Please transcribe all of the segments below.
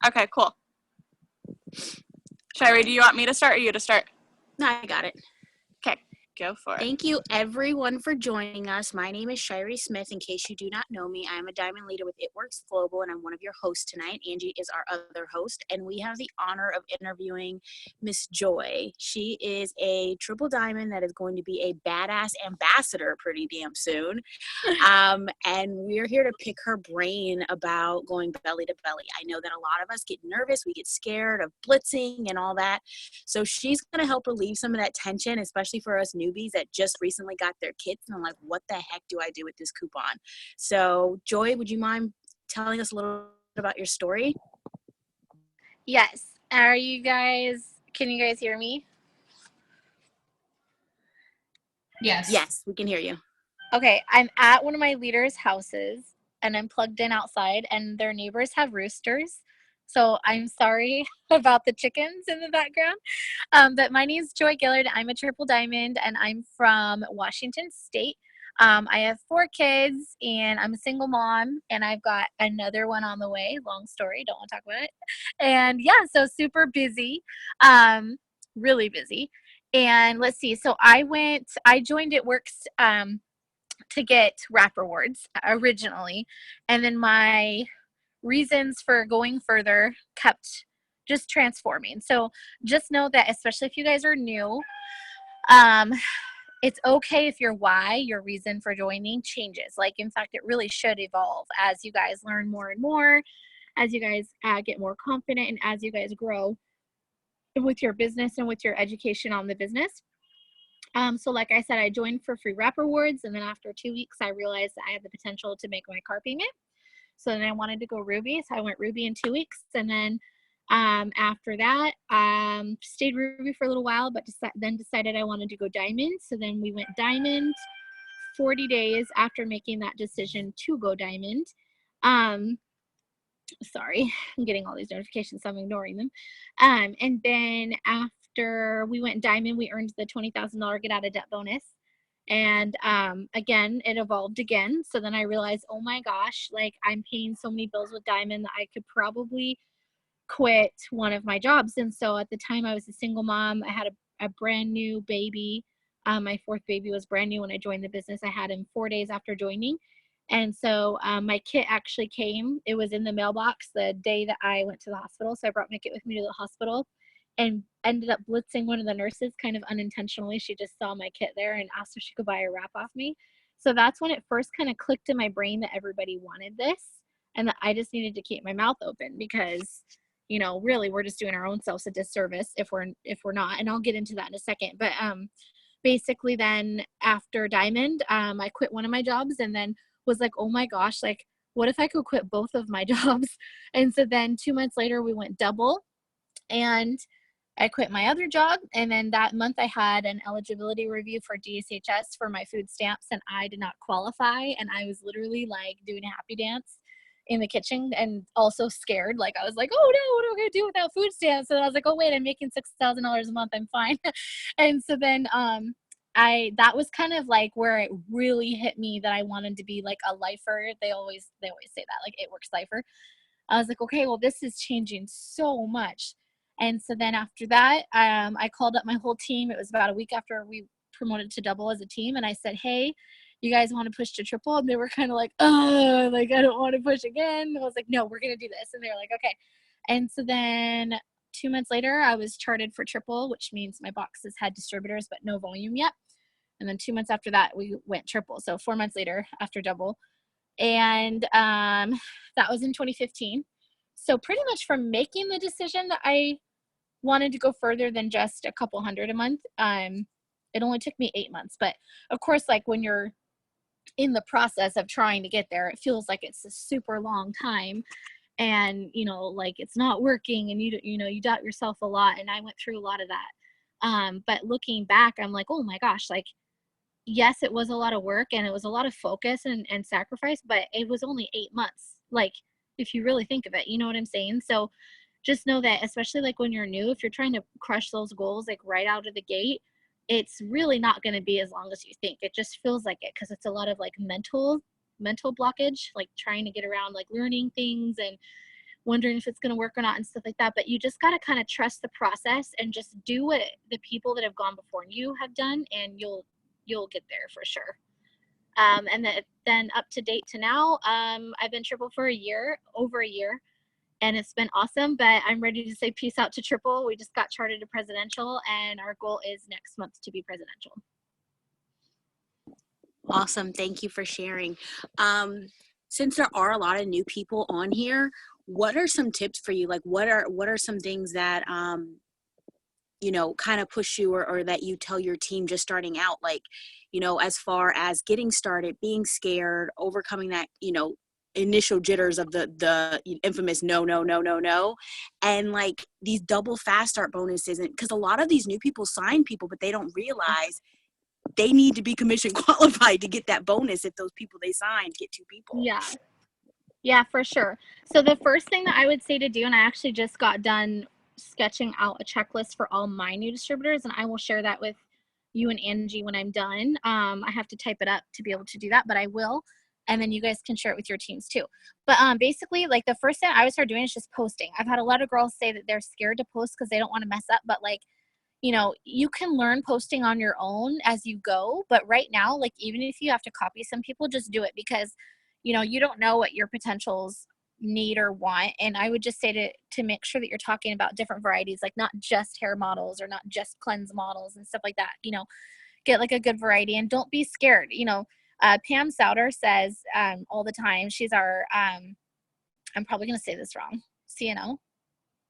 Okay, cool. Shirey, do you want me to start or you to start? No, I got it. Okay, go for it. Thank you, everyone, for joining us. My name is Shirey Smith. In case you do not know me, I am a diamond leader with It Works Global, and I'm one of your hosts tonight. Angie is our other host, and we have the honor of interviewing Miss Joy. She is a triple diamond that is going to be a badass ambassador pretty damn soon. And we're here to pick her brain about going belly to belly. I know that a lot of us get nervous. We get scared of blitzing and all that. So she's going to help relieve some of that tension, especially for us newbies that just recently got their kits and I'm like, what the heck do I do with this coupon? So Joy, would you mind telling us a little bit about your story? Yes. Can you guys hear me? Yes, we can hear you. Okay, I'm at one of my leaders' houses and I'm plugged in outside and their neighbors have roosters. So I'm sorry about the chickens in the background. But my name is Joy Gillard. I'm a triple diamond and I'm from Washington State. I have 4 kids and I'm a single mom and I've got another one on the way. Long story, don't want to talk about it. And yeah, so super busy, really busy. And let's see, so I joined It Works to get wrap rewards originally. And then my reasons for going further kept just transforming. So just know that, especially if you guys are new, it's okay if your reason for joining changes. Like, in fact, it really should evolve as you guys learn more and more, as you guys get more confident, and as you guys grow with your business and with your education on the business. So like I said, I joined for free wrap rewards, and then after 2 weeks, I realized that I had the potential to make my car payment. So then I wanted to go Ruby, so I went Ruby in 2 weeks, and then after that, stayed Ruby for a little while, but then decided I wanted to go Diamond. So then we went Diamond 40 days after making that decision to go Diamond. Sorry, I'm getting all these notifications, so I'm ignoring them. And then after we went Diamond, we earned the $20,000 get out of debt bonus. And again, it evolved again. So then I realized, oh my gosh, like I'm paying so many bills with Diamond that I could probably quit one of my jobs. And so at the time I was a single mom. I had a brand new baby. My 4th baby was brand new when I joined the business. I had him 4 days after joining. And so my kit actually came. It was in the mailbox the day that I went to the hospital. So I brought my kit with me to the hospital and ended up blitzing one of the nurses kind of unintentionally. She just saw my kit there and asked if she could buy a wrap off me. So that's when it first kind of clicked in my brain that everybody wanted this and that I just needed to keep my mouth open because, you know, really we're just doing our own selves a disservice if we're not. And I'll get into that in a second. But basically then after Diamond, I quit one of my jobs and then was like, oh my gosh, like what if I could quit both of my jobs? And so then 2 months later we went double and I quit my other job. And then that month I had an eligibility review for DSHS for my food stamps and I did not qualify. And I was literally like doing a happy dance in the kitchen and also scared. Like I was like, oh no, what am I going to do without food stamps? And I was like, oh wait, I'm making $6,000 a month. I'm fine. And so then, that was kind of like where it really hit me that I wanted to be like a lifer. They always say that, like It Works lifer. I was like, okay, well, this is changing so much. And so then after that, I called up my whole team. It was about a week after we promoted to double as a team. And I said, hey, you guys want to push to triple? And they were kind of like, oh, like, I don't want to push again. I was like, no, we're going to do this. And they were like, okay. And so then 2 months later, I was charted for triple, which means my boxes had distributors, but no volume yet. And then 2 months after that, we went triple. So 4 months later after double. And that was in 2015. So pretty much from making the decision that I wanted to go further than just a couple hundred a month, it only took me 8 months. But of course, like when you're in the process of trying to get there, it feels like it's a super long time. And, you know, like it's not working and you doubt yourself a lot. And I went through a lot of that. But looking back, I'm like, oh my gosh, like, yes, it was a lot of work and it was a lot of focus and sacrifice, but it was only 8 months. Like, if you really think of it, you know what I'm saying? So just know that, especially like when you're new, if you're trying to crush those goals, like right out of the gate, it's really not going to be as long as you think. It just feels like it because it's a lot of like mental blockage, like trying to get around like learning things and wondering if it's going to work or not and stuff like that. But you just got to kind of trust the process and just do what the people that have gone before you have done, and you'll get there for sure. And then up to date to now, I've been Triple for over a year, and it's been awesome. But I'm ready to say peace out to Triple. We just got charted to presidential, and our goal is next month to be presidential. Awesome. Thank you for sharing. Since there are a lot of new people on here, what are some tips for you? Like, what are some things that, you know, kind of push you or that you tell your team just starting out, like, you know, as far as getting started, being scared, overcoming that, you know, initial jitters of the infamous no, and like these double fast start bonuses, and because a lot of these new people sign people, but they don't realize they need to be commission qualified to get that bonus if those people they signed get 2 people. Yeah, for sure. So the first thing that I would say to do, and I actually just got done sketching out a checklist for all my new distributors, and I will share that with you and Angie when I'm done. I have to type it up to be able to do that, but I will. And then you guys can share it with your teams too. But basically, like, the first thing I would start doing is just posting. I've had a lot of girls say that they're scared to post because they don't want to mess up, but like, you know, you can learn posting on your own as you go. But right now, like, even if you have to copy some people, just do it, because, you know, you don't know what your potentials need or want. And I would just say to make sure that you're talking about different varieties, like not just hair models or not just cleanse models and stuff like that. You know, get like a good variety, and don't be scared. You know, Pam Souter says all the time, she's our, I'm probably going to say this wrong, CNO.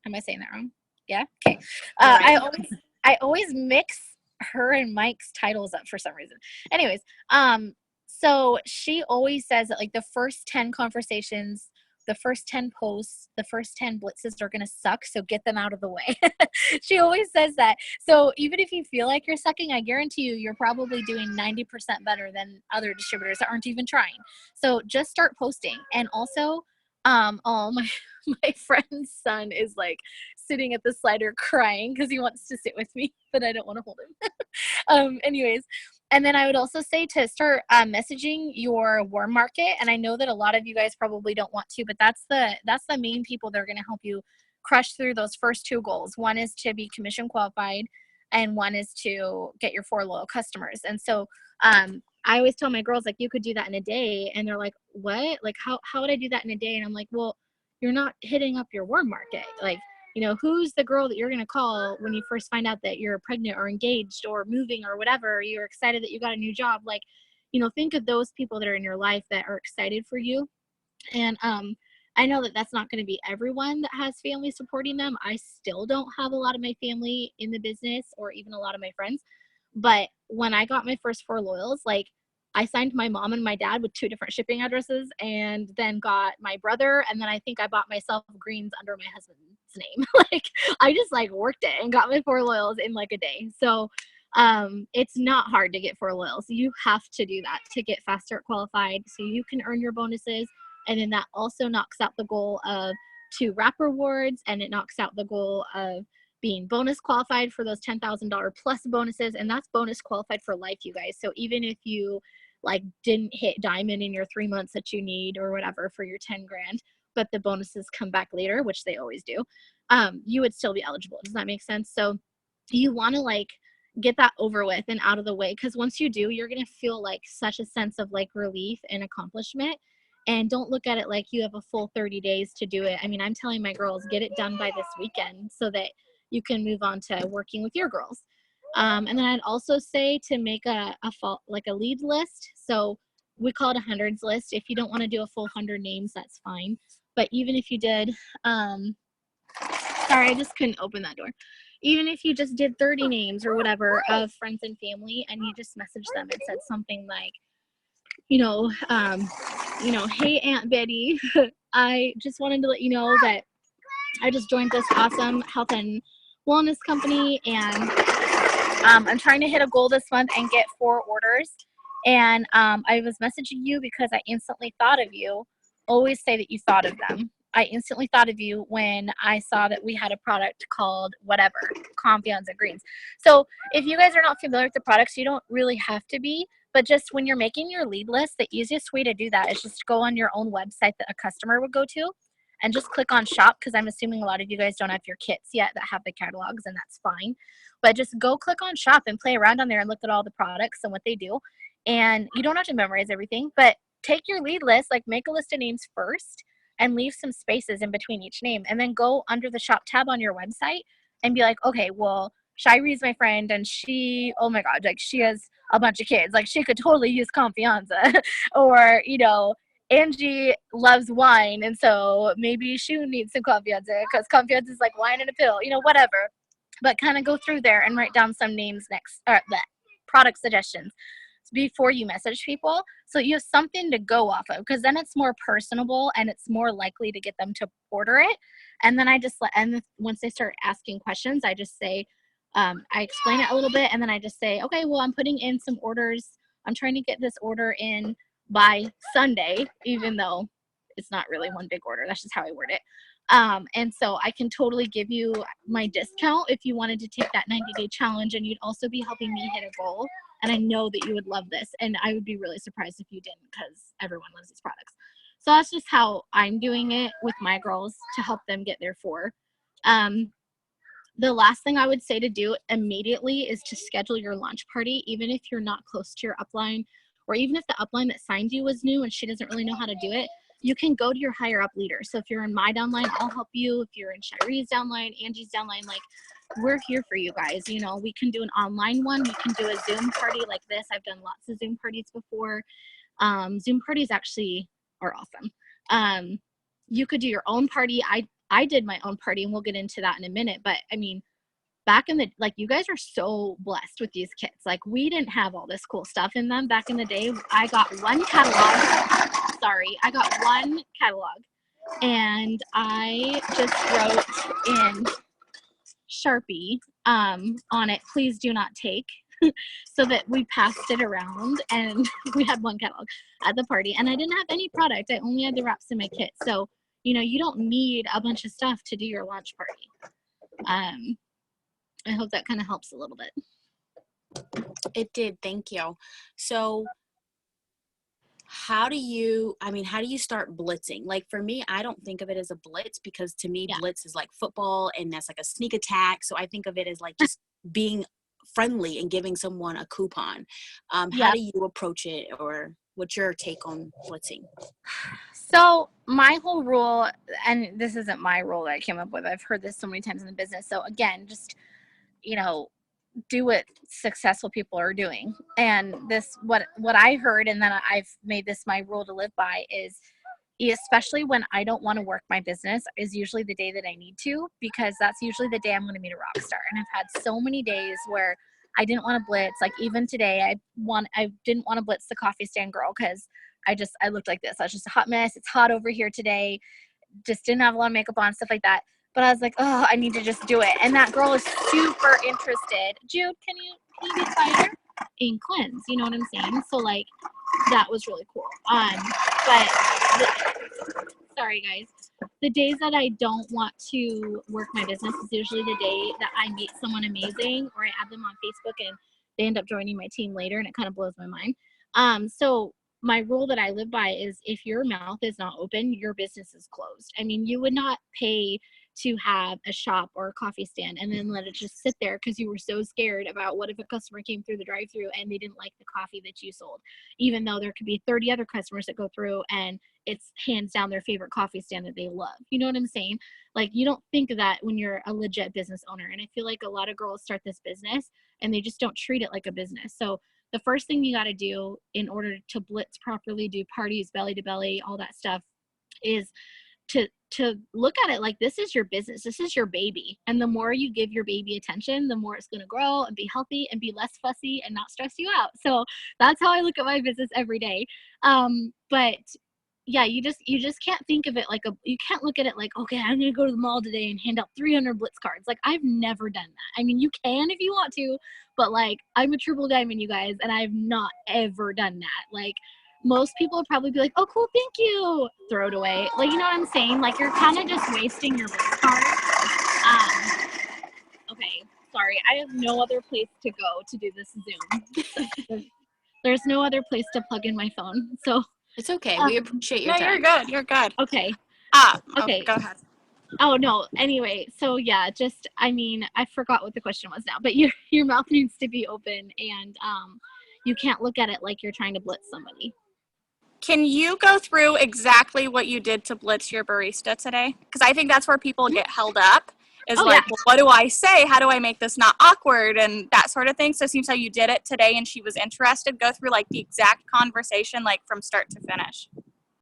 Am I saying that wrong? Yeah. Okay. Right. I always mix her and Mike's titles up for some reason. Anyways, so she always says that like the first 10 conversations, the first 10 posts, the first 10 blitzes are going to suck. So get them out of the way. She always says that. So even if you feel like you're sucking, I guarantee you're probably doing 90% better than other distributors that aren't even trying. So just start posting. And also, my friend's son is like sitting at the slider crying because he wants to sit with me, but I don't want to hold him. Anyways, and then I would also say to start messaging your warm market. And I know that a lot of you guys probably don't want to, but that's the main people that are going to help you crush through those first 2 goals. One is to be commission qualified, and one is to get your 4 loyal customers. And so I always tell my girls, like, you could do that in a day. And they're like, what? Like, how would I do that in a day? And I'm like, well, you're not hitting up your warm market. Like, you know, who's the girl that you're going to call when you first find out that you're pregnant or engaged or moving or whatever, you're excited that you got a new job. Like, you know, think of those people that are in your life that are excited for you. And I know that that's not going to be everyone that has family supporting them. I still don't have a lot of my family in the business or even a lot of my friends. But when I got my first 4 loyals, like, I signed my mom and my dad with 2 different shipping addresses, and then got my brother. And then I think I bought myself greens under my husband's name. Like, I just like worked it and got my 4 loyals in like a day. So it's not hard to get 4 loyals. You have to do that to get fast start qualified so you can earn your bonuses. And then that also knocks out the goal of 2 wrap rewards, and it knocks out the goal of being bonus qualified for those $10,000 plus bonuses. And that's bonus qualified for life, you guys. So even if you like didn't hit diamond in your 3 months that you need or whatever for your 10 grand, but the bonuses come back later, which they always do, you would still be eligible. Does that make sense? So you want to like get that over with and out of the way, because once you do, you're going to feel like such a sense of like relief and accomplishment. And don't look at it like you have a full 30 days to do it. I mean, I'm telling my girls, get it done by this weekend so that you can move on to working with your girls. And then I'd also say to make a lead list. So we call it a hundreds list. If you don't want to do a full 100 names, that's fine. But even if you did, sorry, I just couldn't open that door. Even if you just did 30 names or whatever of friends and family, and you just messaged them and said something like, hey, Aunt Betty, I just wanted to let you know that I just joined this awesome health and wellness company, and I'm trying to hit a goal this month and get 4 orders. And I was messaging you because I instantly thought of you. Always say that you thought of them. I instantly thought of you when I saw that we had a product called whatever, Confianza Greens. So if you guys are not familiar with the products, you don't really have to be. But just when you're making your lead list, the easiest way to do that is just go on your own website that a customer would go to. and just click on shop, because I'm assuming a lot of you guys don't have your kits yet that have the catalogs, and that's fine. But just go click on shop and play around on there and look at all the products and what they do. And you don't have to memorize everything, but take your lead list, like make a list of names first and leave some spaces in between each name, and then go under the shop tab on your website and be like, okay, well, Shirey's my friend, and she, oh my God, like she has a bunch of kids. Like she could totally use confianza. Or, you know, Angie loves wine, and so maybe she needs some confianza, because confianza is like wine in a pill, you know, whatever. But kind of go through there and write down some names next, or the product suggestions before you message people, so you have something to go off of, because then it's more personable and it's more likely to get them to order it. And then I just let, and once they start asking questions, I just say, I explain it a little bit, and then I just say, okay, well, I'm putting in some orders. I'm trying to get this order in by Sunday, even though it's not really one big order. That's just how I word it. And so I can totally give you my discount if you wanted to take that 90-day challenge, and you'd also be helping me hit a goal. And I know that you would love this, and I would be really surprised if you didn't, because everyone loves these products. So that's just how I'm doing it with my girls to help them get there for. The last thing I would say to do immediately is to schedule your launch party, even if you're not close to your upline, or even if the upline that signed you was new and she doesn't really know how to do it. You can go to your higher up leader. So if you're in my downline, I'll help you. If you're in Shirey's downline, Angie's downline, like, we're here for you guys. You know, we can do an online one. We can do a Zoom party like this. I've done lots of Zoom parties before. Zoom parties actually are awesome. You could do your own party. I did my own party, and we'll get into that in a minute. But I mean, back in the, like, you guys are so blessed with these kits. Like, we didn't have all this cool stuff in them back in the day. I got one catalog. Sorry, I got one catalog, and I just wrote in Sharpie on it, please do not take, so that we passed it around, and we had one catalog at the party. And I didn't have any product. I only had the wraps in my kit. So, you know, you don't need a bunch of stuff to do your launch party. I hope that kind of helps a little bit. It did. Thank you. So how do you start blitzing? Like, for me, I don't think of it as a blitz, because to me, blitz is like football, and that's like a sneak attack. So I think of it as like just being friendly and giving someone a coupon. How do you approach it, or what's your take on blitzing? So my whole rule, and this isn't my rule that I came up with, I've heard this so many times in the business. So again, just, you know, do what successful people are doing. And this, what I heard, and then I've made this my rule to live by, is especially when I don't want to work my business, is usually the day that I need to, because that's usually the day I'm going to meet a rock star. And I've had so many days where I didn't want to blitz. Like even today, I didn't want to blitz the coffee stand girl, because I looked like this. I was just a hot mess. It's hot over here today. Just didn't have a lot of makeup on, stuff like that. But I was like, oh, I need to just do it. And that girl is super interested. Jude, can you be quieter? And cleanse, you know what I'm saying? So like, that was really cool. Sorry guys. The days that I don't want to work my business is usually the day that I meet someone amazing, or I add them on Facebook and they end up joining my team later, and it kind of blows my mind. So my rule that I live by is, if your mouth is not open, your business is closed. I mean, you would not pay to have a shop or a coffee stand and then let it just sit there because you were so scared about what if a customer came through the drive-through and they didn't like the coffee that you sold, even though there could be 30 other customers that go through and it's hands down their favorite coffee stand that they love. You know what I'm saying? Like, you don't think of that when you're a legit business owner. And I feel like a lot of girls start this business and they just don't treat it like a business. So the first thing you got to do in order to blitz properly, do parties, belly to belly, all that stuff, is to look at it like this is your business. This is your baby. And the more you give your baby attention, the more it's going to grow and be healthy and be less fussy and not stress you out. So that's how I look at my business every day. But yeah, you just can't think of it like you can't look at it like, okay, I'm going to go to the mall today and hand out 300 blitz cards. Like, I've never done that. I mean, you can if you want to, but like, I'm a triple diamond, you guys, and I've not ever done that. Like, most people would probably be like, oh, cool, thank you, throw it away. Like, you know what I'm saying? Like, you're kind of just wasting your blitz card. Okay, sorry. I have no other place to go to do this Zoom. There's no other place to plug in my phone. So it's okay. We appreciate your time. You're good. You're good. Okay. Okay. Go ahead. Oh no. Anyway, so yeah, just I mean, I forgot what the question was now, but your mouth needs to be open, and you can't look at it like you're trying to blitz somebody. Can you go through exactly what you did to blitz your barista today? Because I think that's where people get held up. Is Oh, like, yeah. well, what do I say? How do I make this not awkward and that sort of thing? So it seems like you did it today, and she was interested. Go through like the exact conversation, like from start to finish.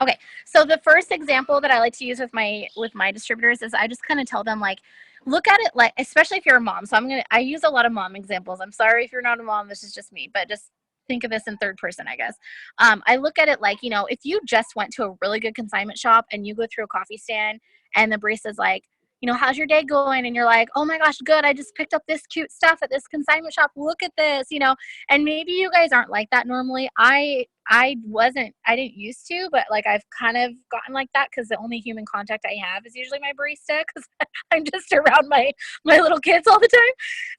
Okay, so the first example that I like to use with my distributors is I just kind of tell them, like, look at it like, especially if you're a mom. So I use a lot of mom examples. I'm sorry if you're not a mom, this is just me, but just think of this in third person, I guess. I look at it like, you know, if you just went to a really good consignment shop and you go through a coffee stand and the barista's like, you know, how's your day going? And you're like, oh my gosh, good. I just picked up this cute stuff at this consignment shop. Look at this, you know. And maybe you guys aren't like that normally. I didn't used to, but like I've kind of gotten like that because the only human contact I have is usually my barista because I'm just around my little kids all the time.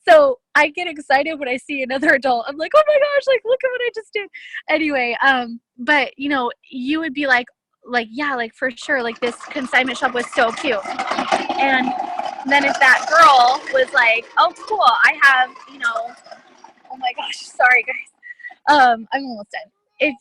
So I get excited when I see another adult. I'm like, oh my gosh, like look at what I just did. Anyway, but you know, you would be like, yeah, like for sure, like this consignment shop was so cute. And then if that girl was like, oh cool, I have, you know, oh my gosh, sorry guys. I'm almost done. If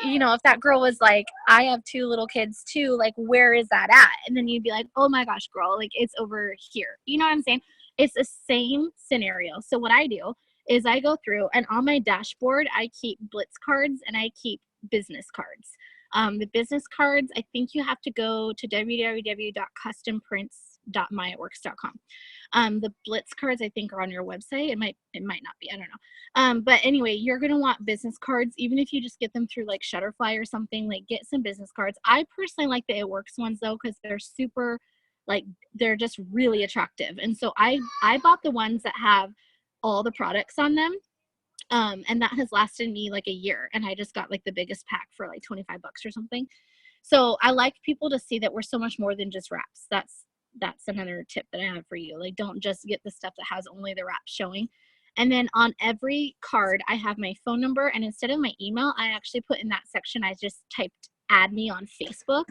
you know, if that girl was like, I have 2 little kids too, like where is that at? And then you'd be like, oh my gosh, girl, like it's over here. You know what I'm saying? It's the same scenario. So what I do is I go through and on my dashboard, I keep blitz cards and I keep business cards. The business cards, I think you have to go to www.customprints.myitworks.com. The blitz cards, I think, are on your website. It might not be. I don't know. But anyway, you're going to want business cards, even if you just get them through like Shutterfly or something, like get some business cards. I personally like the It Works ones though, because they're super, like, they're just really attractive. And so I bought the ones that have all the products on them. And that has lasted me like a year. And I just got like the biggest pack for like $25 or something. So I like people to see that we're so much more than just wraps. That's another tip that I have for you. Like, don't just get the stuff that has only the wraps showing. And then on every card, I have my phone number. And instead of my email, I actually put in that section, I just typed add me on Facebook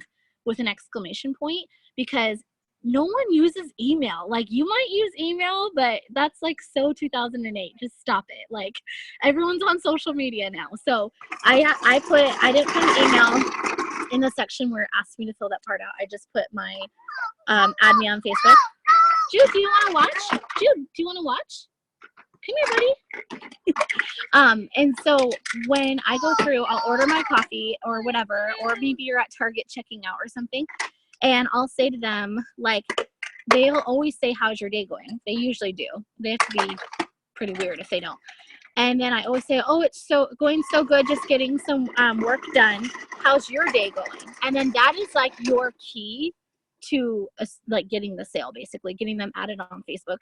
with an exclamation point, because no one uses email. Like, you might use email, but that's like so 2008. Just stop it. Like, everyone's on social media now. So I didn't put an email in the section where it asked me to fill that part out. I just put my add me on Facebook. Jude, do you want to watch? Jude, do you want to watch? Come here, buddy. And so when I go through, I'll order my coffee or whatever, or maybe you're at Target checking out or something, and I'll say to them, like, they'll always say, how's your day going? They usually do. They have to be pretty weird if they don't. And then I always say, oh, it's going so good, just getting some work done. How's your day going? And then that is like your key to like getting the sale, basically getting them added on Facebook.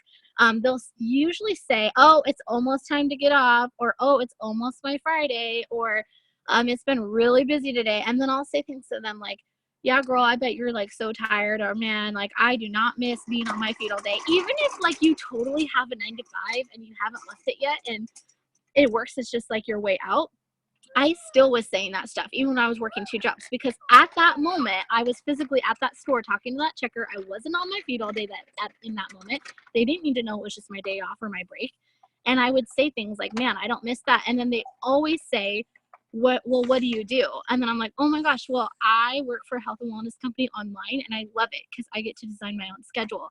They'll usually say, oh, it's almost time to get off, or oh, it's almost my Friday, or it's been really busy today. And then I'll say things to them like, yeah, girl, I bet you're like so tired, or man, like I do not miss being on my feet all day. Even if like you totally have a 9-to-5 and you haven't left it yet and It Works is just like your way out, I still was saying that stuff even when I was working 2 jobs, because at that moment I was physically at that store talking to that checker. I wasn't on my feet all day in that moment. They didn't need to know it was just my day off or my break. And I would say things like, man, I don't miss that. And then they always say, what do you do? And then I'm like, oh my gosh, well, I work for a health and wellness company online, and I love it because I get to design my own schedule.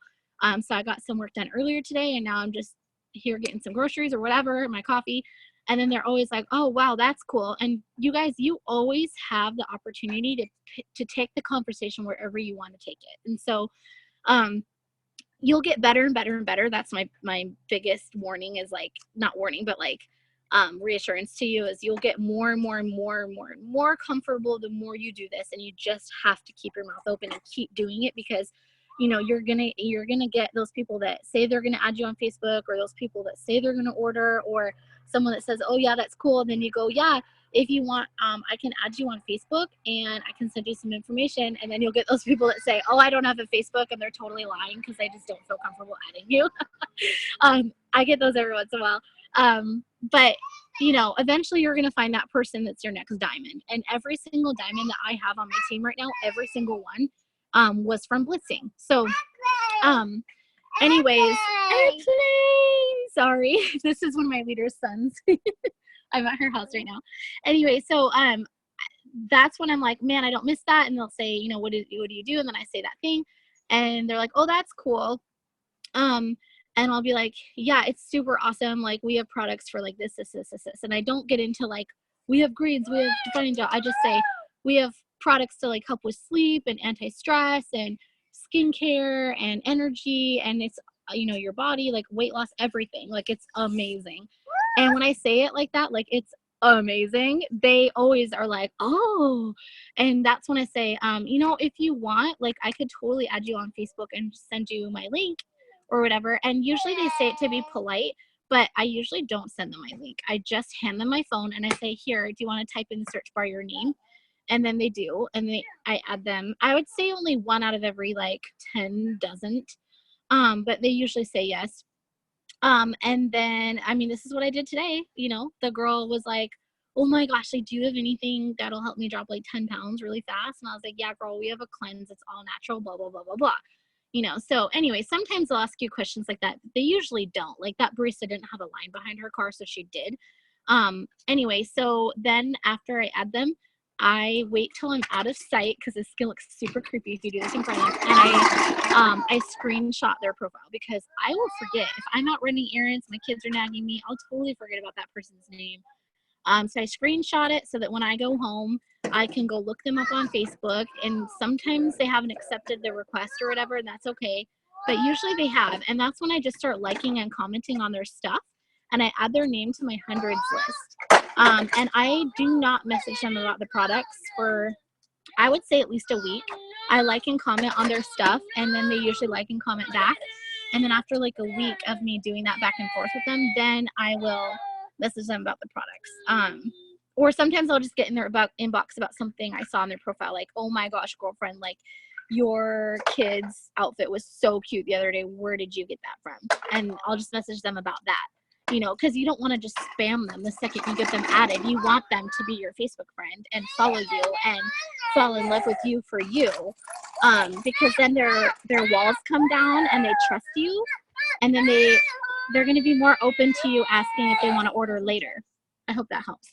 So I got some work done earlier today, and now I'm just here getting some groceries or whatever, my coffee. And then they're always like, oh, wow, that's cool. And you guys, you always have the opportunity to take the conversation wherever you want to take it. And so you'll get better and better and better. That's my biggest warning, is like, not warning, but like reassurance to you, is you'll get more and more and more and more and more comfortable the more you do this. And you just have to keep your mouth open and keep doing it, because you know, you're gonna get those people that say they're gonna add you on Facebook, or those people that say they're gonna order, or someone that says, oh yeah, that's cool. And then you go, yeah, if you want, I can add you on Facebook and I can send you some information. And then you'll get those people that say, oh, I don't have a Facebook, and they're totally lying because they just don't feel comfortable adding you. I get those every once in a while. But you know, eventually you're going to find that person that's your next diamond. And every single diamond that I have on my team right now, every single one, was from Blitzing. So anyways, airplane, sorry. This is one of my leader's sons. I'm at her house right now. Anyway, so that's when I'm like, man, I don't miss that. And they'll say, you know, what do you do? And then I say that thing, and they're like, oh, that's cool. And I'll be like, yeah, it's super awesome. Like, we have products for like this. And I don't get into like, we have greens, we have defining gel. I just say we have products to like help with sleep and anti-stress and skincare and energy, and it's, you know, your body, like weight loss, everything. Like, it's amazing. And when I say it like that, like, it's amazing, they always are like, oh. And that's when I say, you know, if you want, like, I could totally add you on Facebook and send you my link or whatever. And usually they say it to be polite, but I usually don't send them my link. I just hand them my phone and I say, here, do you want to type in the search bar your name? And then they do, and I add them. I would say only 1 out of every like 10 doesn't, but they usually say yes. And then, I mean, this is what I did today. You know, the girl was like, oh my gosh, like, do you have anything that'll help me drop like 10 pounds really fast? And I was like, yeah, girl, we have a cleanse. It's all natural, blah, blah, blah, blah, blah. You know, so anyway, sometimes they'll ask you questions like that. They usually don't. Like, that barista didn't have a line behind her car, so she did. Anyway, so then after I add them, I wait till I'm out of sight, because this skin looks super creepy if you do this in front of them. And I screenshot their profile, because I will forget. If I'm out running errands, my kids are nagging me, I'll totally forget about that person's name. So I screenshot it so that when I go home, I can go look them up on Facebook. And sometimes they haven't accepted the request or whatever, and that's okay. But usually they have. And that's when I just start liking and commenting on their stuff. And I add their name to my hundreds list. And I do not message them about the products for, I would say, at least a week. I like and comment on their stuff, and then they usually like and comment back. And then after like a week of me doing that back and forth with them, then I will message them about the products. Or sometimes I'll just get in their inbox about something I saw on their profile, like, oh my gosh, girlfriend, like, your kid's outfit was so cute the other day. Where did you get that from? And I'll just message them about that. You know, because you don't want to just spam them the second you get them added. You want them to be your Facebook friend and follow you and fall in love with you for you, because then their walls come down and they trust you, and then they're going to be more open to you asking if they want to order later. I hope that helps.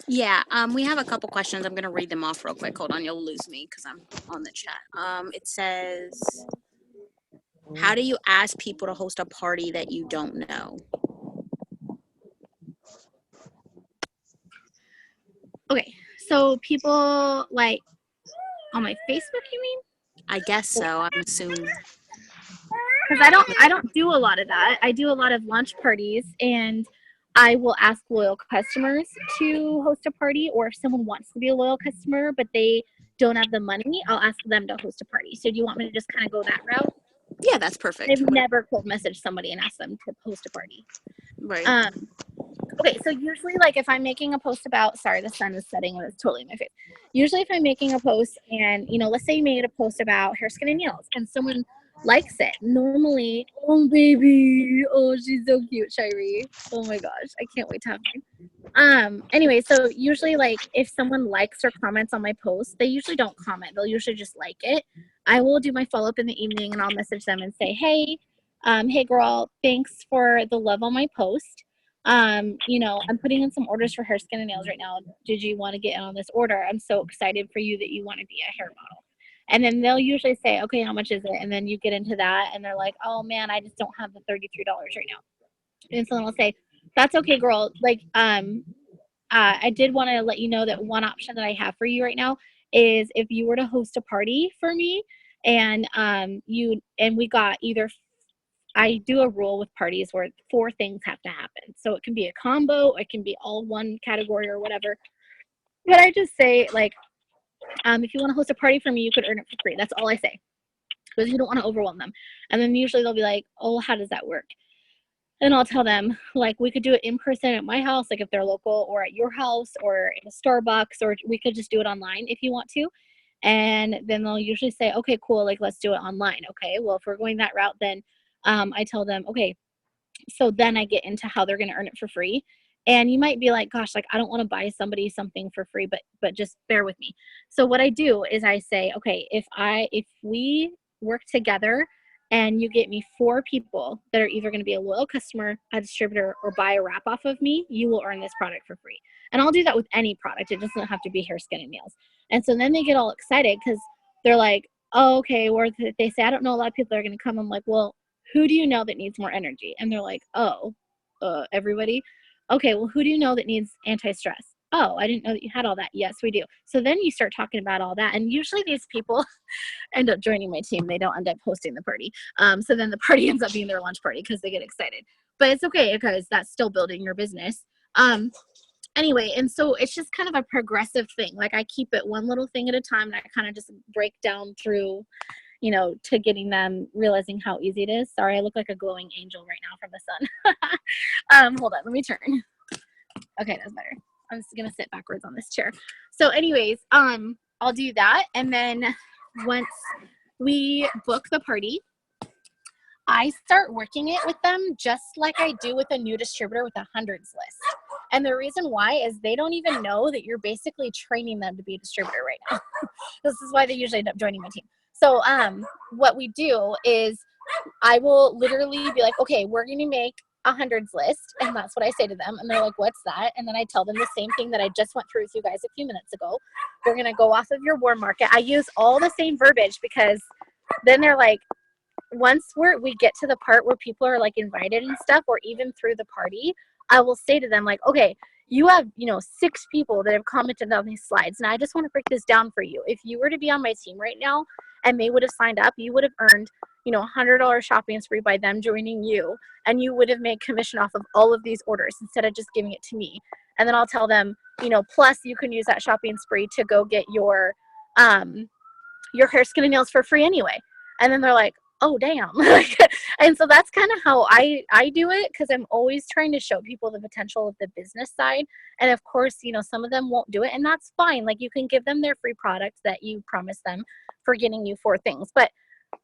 Yeah, we have a couple questions. I'm going to read them off real quick. Hold on, you'll lose me because I'm on the chat. It says, how do you ask people to host a party that you don't know? Okay, so people, like, on my Facebook, you mean? I guess so, I'm assuming. Because I don't do a lot of that. I do a lot of launch parties, and I will ask loyal customers to host a party, or if someone wants to be a loyal customer but they don't have the money, I'll ask them to host a party. So do you want me to just kind of go that route? Yeah, that's perfect. I've never cold messaged somebody and asked them to host a party. Right. Okay, so usually, like, if I'm making a post about, sorry, the sun is setting and it's totally in my face. Usually if I'm making a post and, you know, let's say you made a post about hair, skin, and nails, and someone likes it. Normally, oh, baby, oh, she's so cute, Shiree. Oh my gosh, I can't wait to have her. Anyway, so usually, like, if someone likes or comments on my post, they usually don't comment. They'll usually just like it. I will do my follow-up in the evening, and I'll message them and say, hey, hey, girl, thanks for the love on my post. You know, I'm putting in some orders for hair, skin, and nails right now. Did you want to get in on this order? I'm so excited for you that you want to be a hair model. And then they'll usually say, okay, how much is it? And then you get into that, and they're like, oh man, I just don't have the $33 right now. And someone will say, that's okay, girl. Like, I did want to let you know that one option that I have for you right now is if you were to host a party for me, and we got either, I do a rule with parties where 4 things have to happen. So it can be a combo, it can be all one category or whatever. But I just say, like, if you want to host a party for me, you could earn it for free. That's all I say, because you don't want to overwhelm them. And then usually they'll be like, oh, how does that work? And I'll tell them, like, we could do it in person at my house, like if they're local, or at your house, or in a Starbucks, or we could just do it online if you want to. And then they'll usually say, okay, cool, like, let's do it online. Okay, well, if we're going that route, then I tell them, okay, so then I get into how they're going to earn it for free. And you might be like, gosh, like I don't want to buy somebody something for free, but just bear with me. So what I do is I say, okay, if we work together and you get me 4 people that are either going to be a loyal customer, a distributor, or buy a wrap off of me, you will earn this product for free. And I'll do that with any product. It doesn't have to be hair, skin, and nails. And so then they get all excited because they're like, oh, okay. Or they say, I don't know, a lot of people are going to come. I'm like, well, who do you know that needs more energy? And they're like, oh, everybody. Okay, well, who do you know that needs anti-stress? Oh, I didn't know that you had all that. Yes, we do. So then you start talking about all that. And usually these people end up joining my team. They don't end up hosting the party. So then the party ends up being their lunch party because they get excited. But it's okay because that's still building your business. Anyway, and so it's just kind of a progressive thing. Like I keep it one little thing at a time, and I kind of just break down through, you know, to getting them realizing how easy it is. Sorry, I look like a glowing angel right now from the sun. Hold on, let me turn. Okay, that's better. I'm just gonna sit backwards on this chair. So anyways, I'll do that, and then once we book the party, I start working it with them just like I do with a new distributor with a hundreds list. And the reason why is they don't even know that you're basically training them to be a distributor right now. This is why they usually end up joining my team. So what we do is I will literally be like, okay, we're going to make a hundreds list. And that's what I say to them. And they're like, what's that? And then I tell them the same thing that I just went through with you guys a few minutes ago. We're going to go off of your warm market. I use all the same verbiage because then they're like, once we get to the part where people are like invited and stuff, or even through the party, I will say to them like, okay, you have, 6 people that have commented on these slides. And I just want to break this down for you. If you were to be on my team right now and they would have signed up, you would have earned, $100 shopping spree by them joining you. And you would have made commission off of all of these orders instead of just giving it to me. And then I'll tell them, plus you can use that shopping spree to go get your hair, skin, and nails for free anyway. And then they're like, oh, damn. And so that's kind of how I do it, because I'm always trying to show people the potential of the business side. And of course, some of them won't do it, and that's fine. Like, you can give them their free product that you promised them for getting you 4 things. But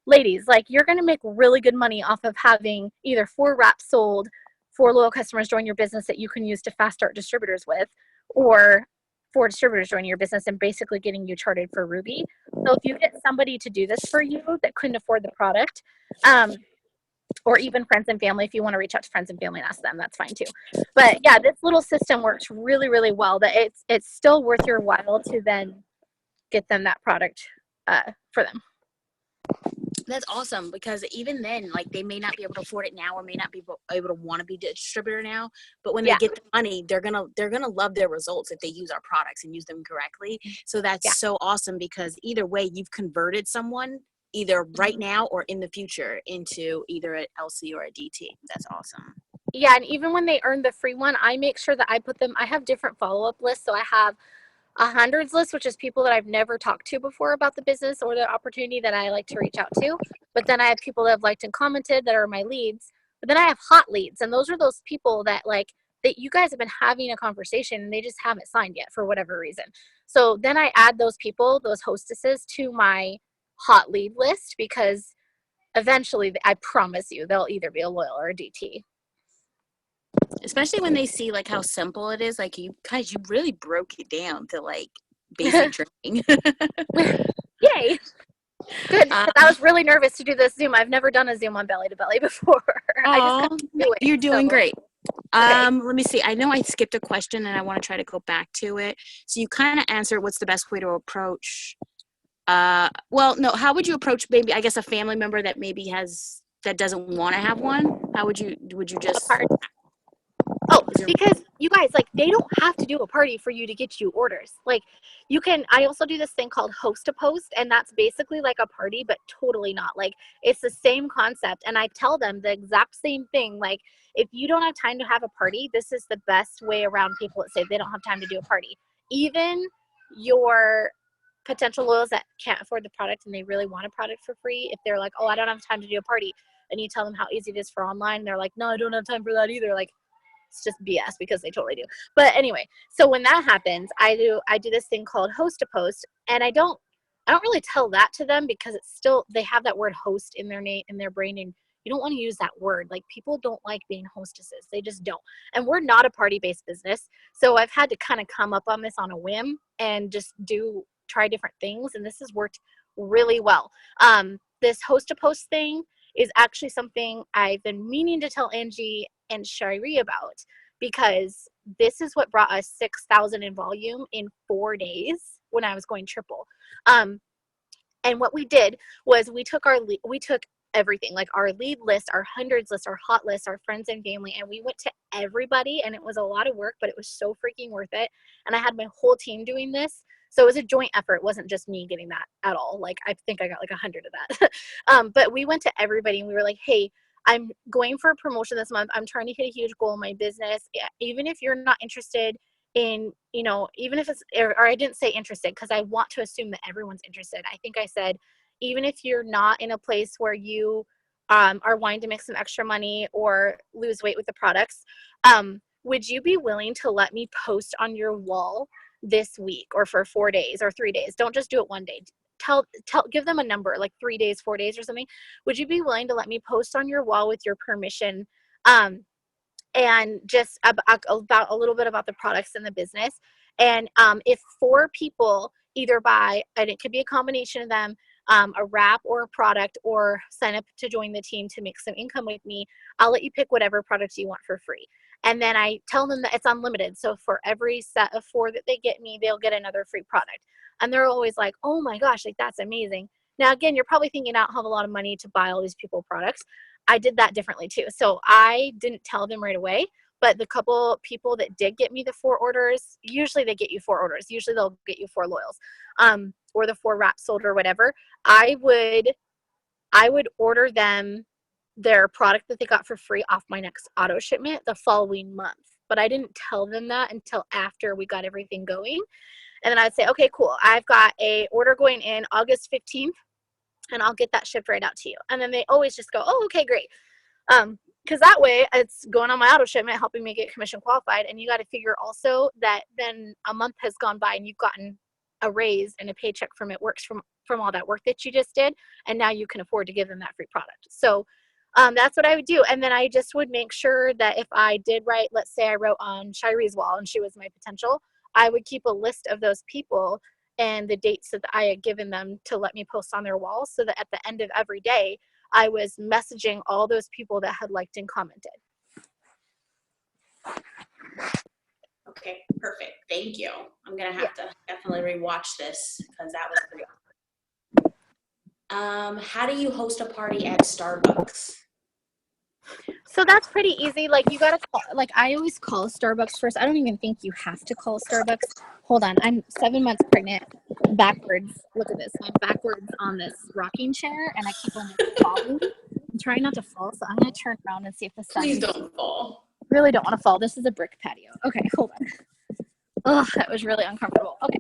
ladies, like, you're going to make really good money off of having either 4 wraps sold, 4 loyal customers join your business that you can use to fast start distributors with, or 4 distributors joining your business and basically getting you charted for Ruby. So if you get somebody to do this for you that couldn't afford the product, or even friends and family, if you want to reach out to friends and family and ask them, that's fine too. But yeah, this little system works really, really well, that it's still worth your while to then get them that product for them. That's awesome, because even then, like, they may not be able to afford it now, or may not be able to want to be a distributor now. But when they get the money, they're gonna love their results if they use our products and use them correctly. So that's so awesome, because either way, you've converted someone either right now or in the future into either an LC or a DT. That's awesome. Yeah, and even when they earn the free one, I make sure that I put them. I have different follow-up lists, so I have a hundreds list, which is people that I've never talked to before about the business or the opportunity that I like to reach out to. But then I have people that have liked and commented that are my leads. But then I have hot leads, and those are those people that that you guys have been having a conversation and they just haven't signed yet for whatever reason. So then I add those people, those hostesses, to my hot lead list, because eventually, I promise you, they'll either be a loyal or a DT. Especially when they see like how simple it is. Like, you guys, you really broke it down to like basic training. Yay. Good. I was really nervous to do this Zoom. I've never done a Zoom on belly to belly before. I just do it. You're doing great. Okay. Let me see. I know I skipped a question and I want to try to go back to it. So you kind of answered what's the best way to approach. Well, no, how would you approach maybe, I guess, a family member that maybe that doesn't want to have one? How would you just? Oh, because you guys, like, they don't have to do a party for you to get you orders. Like, I also do this thing called host a post, and that's basically like a party, but totally not. Like, it's the same concept. And I tell them the exact same thing. Like, if you don't have time to have a party, this is the best way around people that say they don't have time to do a party. Even your potential loyals that can't afford the product and they really want a product for free, if they're like, oh, I don't have time to do a party, and you tell them how easy it is for online, they're like, no, I don't have time for that either. Like, it's just BS, because they totally do. But anyway, so when that happens, I do this thing called host a post, and I don't really tell that to them, because it's still, they have that word host in their name, in their brain, and you don't want to use that word. Like, people don't like being hostesses. They just don't. And we're not a party-based business. So I've had to kind of come up on this on a whim and just try different things. And this has worked really well. This host to post thing is actually something I've been meaning to tell Angie and Shiree about, because this is what brought us 6,000 in volume in 4 days when I was going triple. And what we did was we took everything, like our lead list, our hundreds list, our hot list, our friends and family, and we went to everybody, and it was a lot of work, but it was so freaking worth it. And I had my whole team doing this. So it was a joint effort. It wasn't just me getting that at all. Like, I think I got like 100 of that. But we went to everybody and we were like, hey, I'm going for a promotion this month. I'm trying to hit a huge goal in my business. Even if you're not interested in, even if it's, or I didn't say interested, because I want to assume that everyone's interested. I think I said, even if you're not in a place where you are wanting to make some extra money or lose weight with the products, would you be willing to let me post on your wall this week or for 4 days or 3 days? Don't just do it one day. Give them a number, like 3 days, 4 days or something. Would you be willing to let me post on your wall with your permission? And just about a little bit about the products and the business. And if 4 people either buy, and it could be a combination of them, a wrap or a product, or sign up to join the team to make some income with me, I'll let you pick whatever products you want for free. And then I tell them that it's unlimited. So for every set of 4 that they get me, they'll get another free product. And they're always like, oh my gosh, like, that's amazing. Now, again, you're probably thinking I don't have a lot of money to buy all these people products. I did that differently too. So I didn't tell them right away, but the couple people that did get me the 4 orders, usually they get you 4 orders. Usually they'll get you 4 loyals, or the 4 wraps sold or whatever. I would order them their product that they got for free off my next auto shipment the following month. But I didn't tell them that until after we got everything going. And then I'd say, okay, cool. I've got a order going in August 15th. And I'll get that shipped right out to you. And then they always just go, oh, okay, great. Because that way it's going on my auto shipment, helping me get commission qualified. And you got to figure also that then a month has gone by and you've gotten a raise and a paycheck from It Works from all that work that you just did. And now you can afford to give them that free product. So that's what I would do. And then I just would make sure that if I did write, let's say I wrote on Shiree's wall and she was my potential, I would keep a list of those people and the dates that I had given them to let me post on their wall, so that at the end of every day, I was messaging all those people that had liked and commented. Okay, perfect. Thank you. I'm going to have to definitely rewatch this because that was pretty awesome. How do you host a party at Starbucks? So that's pretty easy. Like, you got to call, like, I always call Starbucks first. I don't even think you have to call Starbucks. Hold on. I'm 7 months pregnant, backwards. Look at this. I'm backwards on this rocking chair, and I keep on falling. I'm trying not to fall, so I'm going to turn around and see if the sun. Please don't fall. Really don't want to fall. This is a brick patio. Okay, hold on. Oh, that was really uncomfortable. Okay.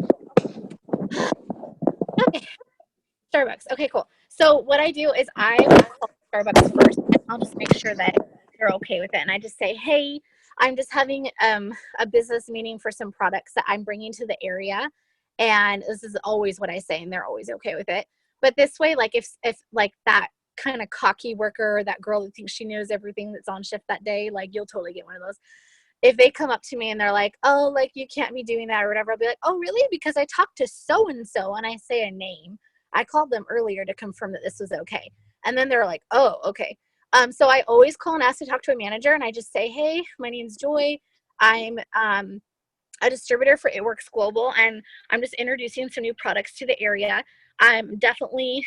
Starbucks. Okay, cool. So what I do is I will call Starbucks first, and I'll just make sure that they're okay with it. And I just say, hey, I'm just having a business meeting for some products that I'm bringing to the area. And this is always what I say, and they're always okay with it. But this way, like, if like that kind of cocky worker, that girl that thinks she knows everything that's on shift that day, like, you'll totally get one of those. If they come up to me and they're like, oh, like, you can't be doing that or whatever, I'll be like, oh, really? Because I talked to so-and-so and I say a name. I called them earlier to confirm that this was okay. And then they're like, oh, okay. So I always call and ask to talk to a manager, and I just say, hey, my name's Joy. I'm a distributor for It Works Global, and I'm just introducing some new products to the area. I'm definitely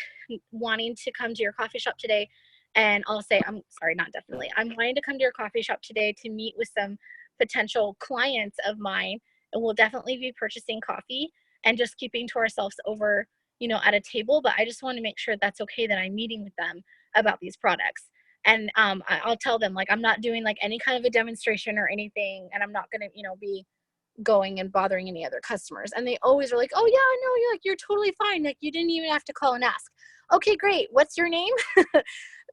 wanting to come to your coffee shop today. And I'll say, I'm sorry, not definitely. I'm wanting to come to your coffee shop today to meet with some potential clients of mine, and we'll definitely be purchasing coffee and just keeping to ourselves over, at a table. But I just want to make sure that's okay that I'm meeting with them about these products. And I'll tell them, like, I'm not doing like any kind of a demonstration or anything, and I'm not going to, be going and bothering any other customers. And they always are like, oh yeah, I know, you're totally fine. Like, you didn't even have to call and ask. Okay, great. What's your name? And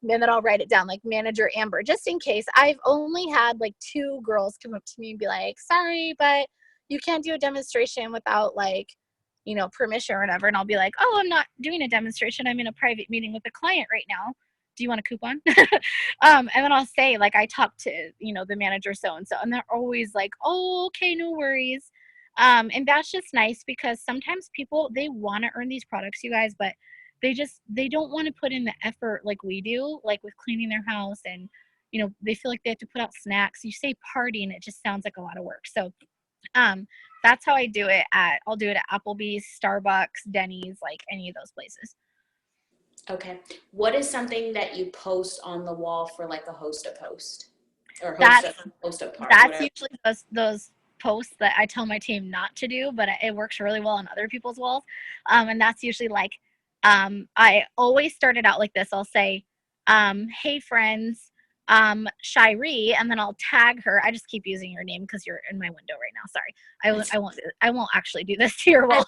then I'll write it down, like Manager Amber, just in case. I've only had like 2 girls come up to me and be like, sorry, but you can't do a demonstration without like, permission or whatever. And I'll be like, oh, I'm not doing a demonstration. I'm in a private meeting with a client right now. do you want a coupon? And then I'll say, like, I talked to, you know, the manager so-and-so, and they're always like, oh, okay, no worries. And that's just nice because sometimes people, they want to earn these products, you guys, but they don't want to put in the effort like we do, like with cleaning their house, and, you know, they feel like they have to put out snacks. You say party and it just sounds like a lot of work. So that's how I do it I'll do it at Applebee's, Starbucks, Denny's, like any of those places. Okay. What is something that you post on the wall for like a host a post or host a party? That's Whatever. usually those posts that I tell my team not to do, but it works really well on other people's walls. And that's usually like, I always start it out like this. I'll say, hey friends, Shiree, and then I'll tag her. I just keep using your name because you're in my window right now. Sorry. I won't actually do this to your wall.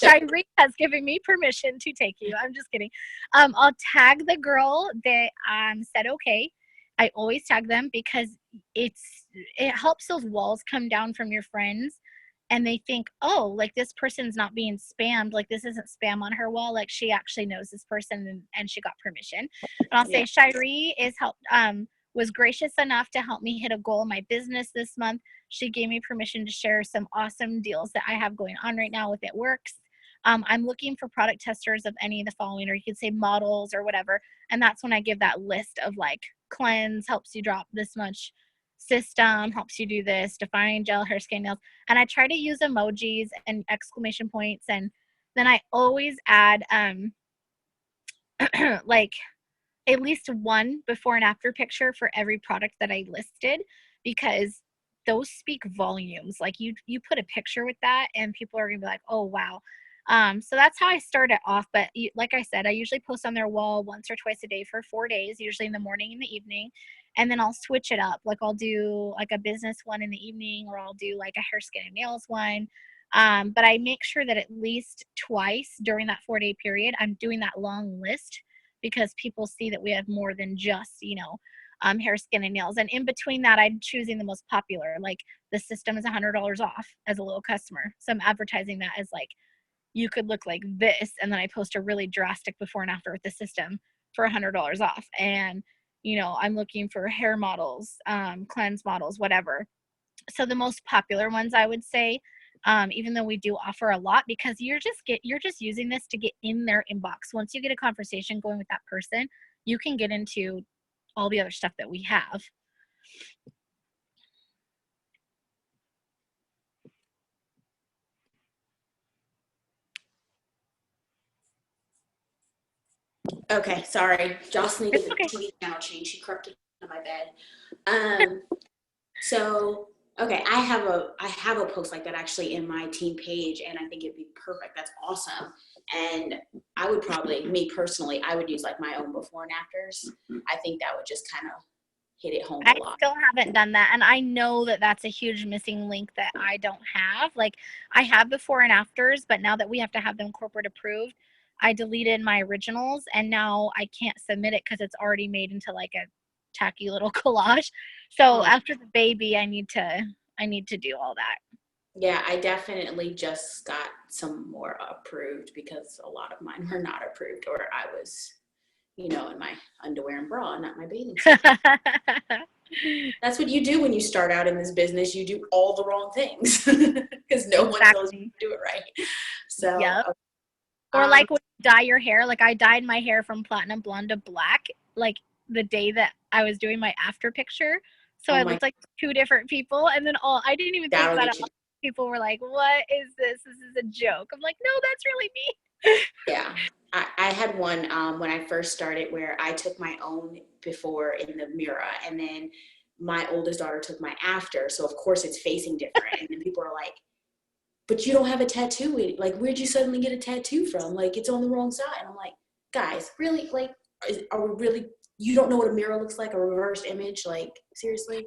Shiree has given me permission to take you. I'm just kidding. I'll tag the girl that said okay. I always tag them because it helps those walls come down from your friends, and they think, oh, like this person's not being spammed. Like this isn't spam on her wall. Like she actually knows this person and she got permission. And I'll say, Shiree was gracious enough to help me hit a goal in my business this month. She gave me permission to share some awesome deals that I have going on right now with It Works. I'm looking for product testers of any of the following, or you could say models or whatever. And that's when I give that list of like cleanse helps you drop this much, system helps you do this, define gel, hair, skin, nails. And I try to use emojis and exclamation points. And then I always add like at least one before and after picture for every product that I listed, because those speak volumes. Like you put a picture with that and people are gonna be like, oh wow. So that's how I start it off. But like I said, I usually post on their wall once or twice a day for 4 days, usually in the morning and the evening. And then I'll switch it up. Like I'll do like a business one in the evening, or I'll do like a hair, skin, and nails one. But I make sure that at least twice during that 4-day period, I'm doing that long list, because people see that we have more than just, you know, hair, skin, and nails. And in between that, I'm choosing the most popular. Like the system is $100 off as a little customer. So I'm advertising that as like, you could look like this, and then I post a really drastic before and after with the system for $100 off. And, you know, I'm looking for hair models, cleanse models, whatever. So the most popular ones, I would say, even though we do offer a lot, because you're just using this to get in their inbox. Once you get a conversation going with that person, you can get into all the other stuff that we have. Okay, sorry. Joss needed the TV channel change. She crept into my bed. So okay, I have a post like that actually in my team page, and I think it'd be perfect. That's awesome. And I would probably, me personally, I would use like my own before and afters. I think that would just kind of hit it home a lot. I still haven't done that, and I know that that's a huge missing link that I don't have. Like I have before and afters, but now that we have to have them corporate approved, I deleted my originals, and now I can't submit it because it's already made into like a tacky little collage. So after the baby, I need to do all that. Yeah, I definitely just got some more approved because a lot of mine were not approved, or I was, you know, in my underwear and bra, not my bathing suit. That's what you do when you start out in this business. You do all the wrong things because no one knows you do it right. So, yep. Or like when you dye your hair, like I dyed my hair from platinum blonde to black, like the day that I was doing my after picture. So I looked like 2 different people, and then I didn't even think about it. People were like, what is this? This is a joke. I'm like, no, that's really me. Yeah. I had one when I first started where I took my own before in the mirror, and then my oldest daughter took my after. So of course it's facing different. And then people are like, but you don't have a tattoo. Like, where'd you suddenly get a tattoo from? Like, it's on the wrong side. And I'm like, guys, really? Like, are we really, you don't know what a mirror looks like, a reverse image? Like, seriously?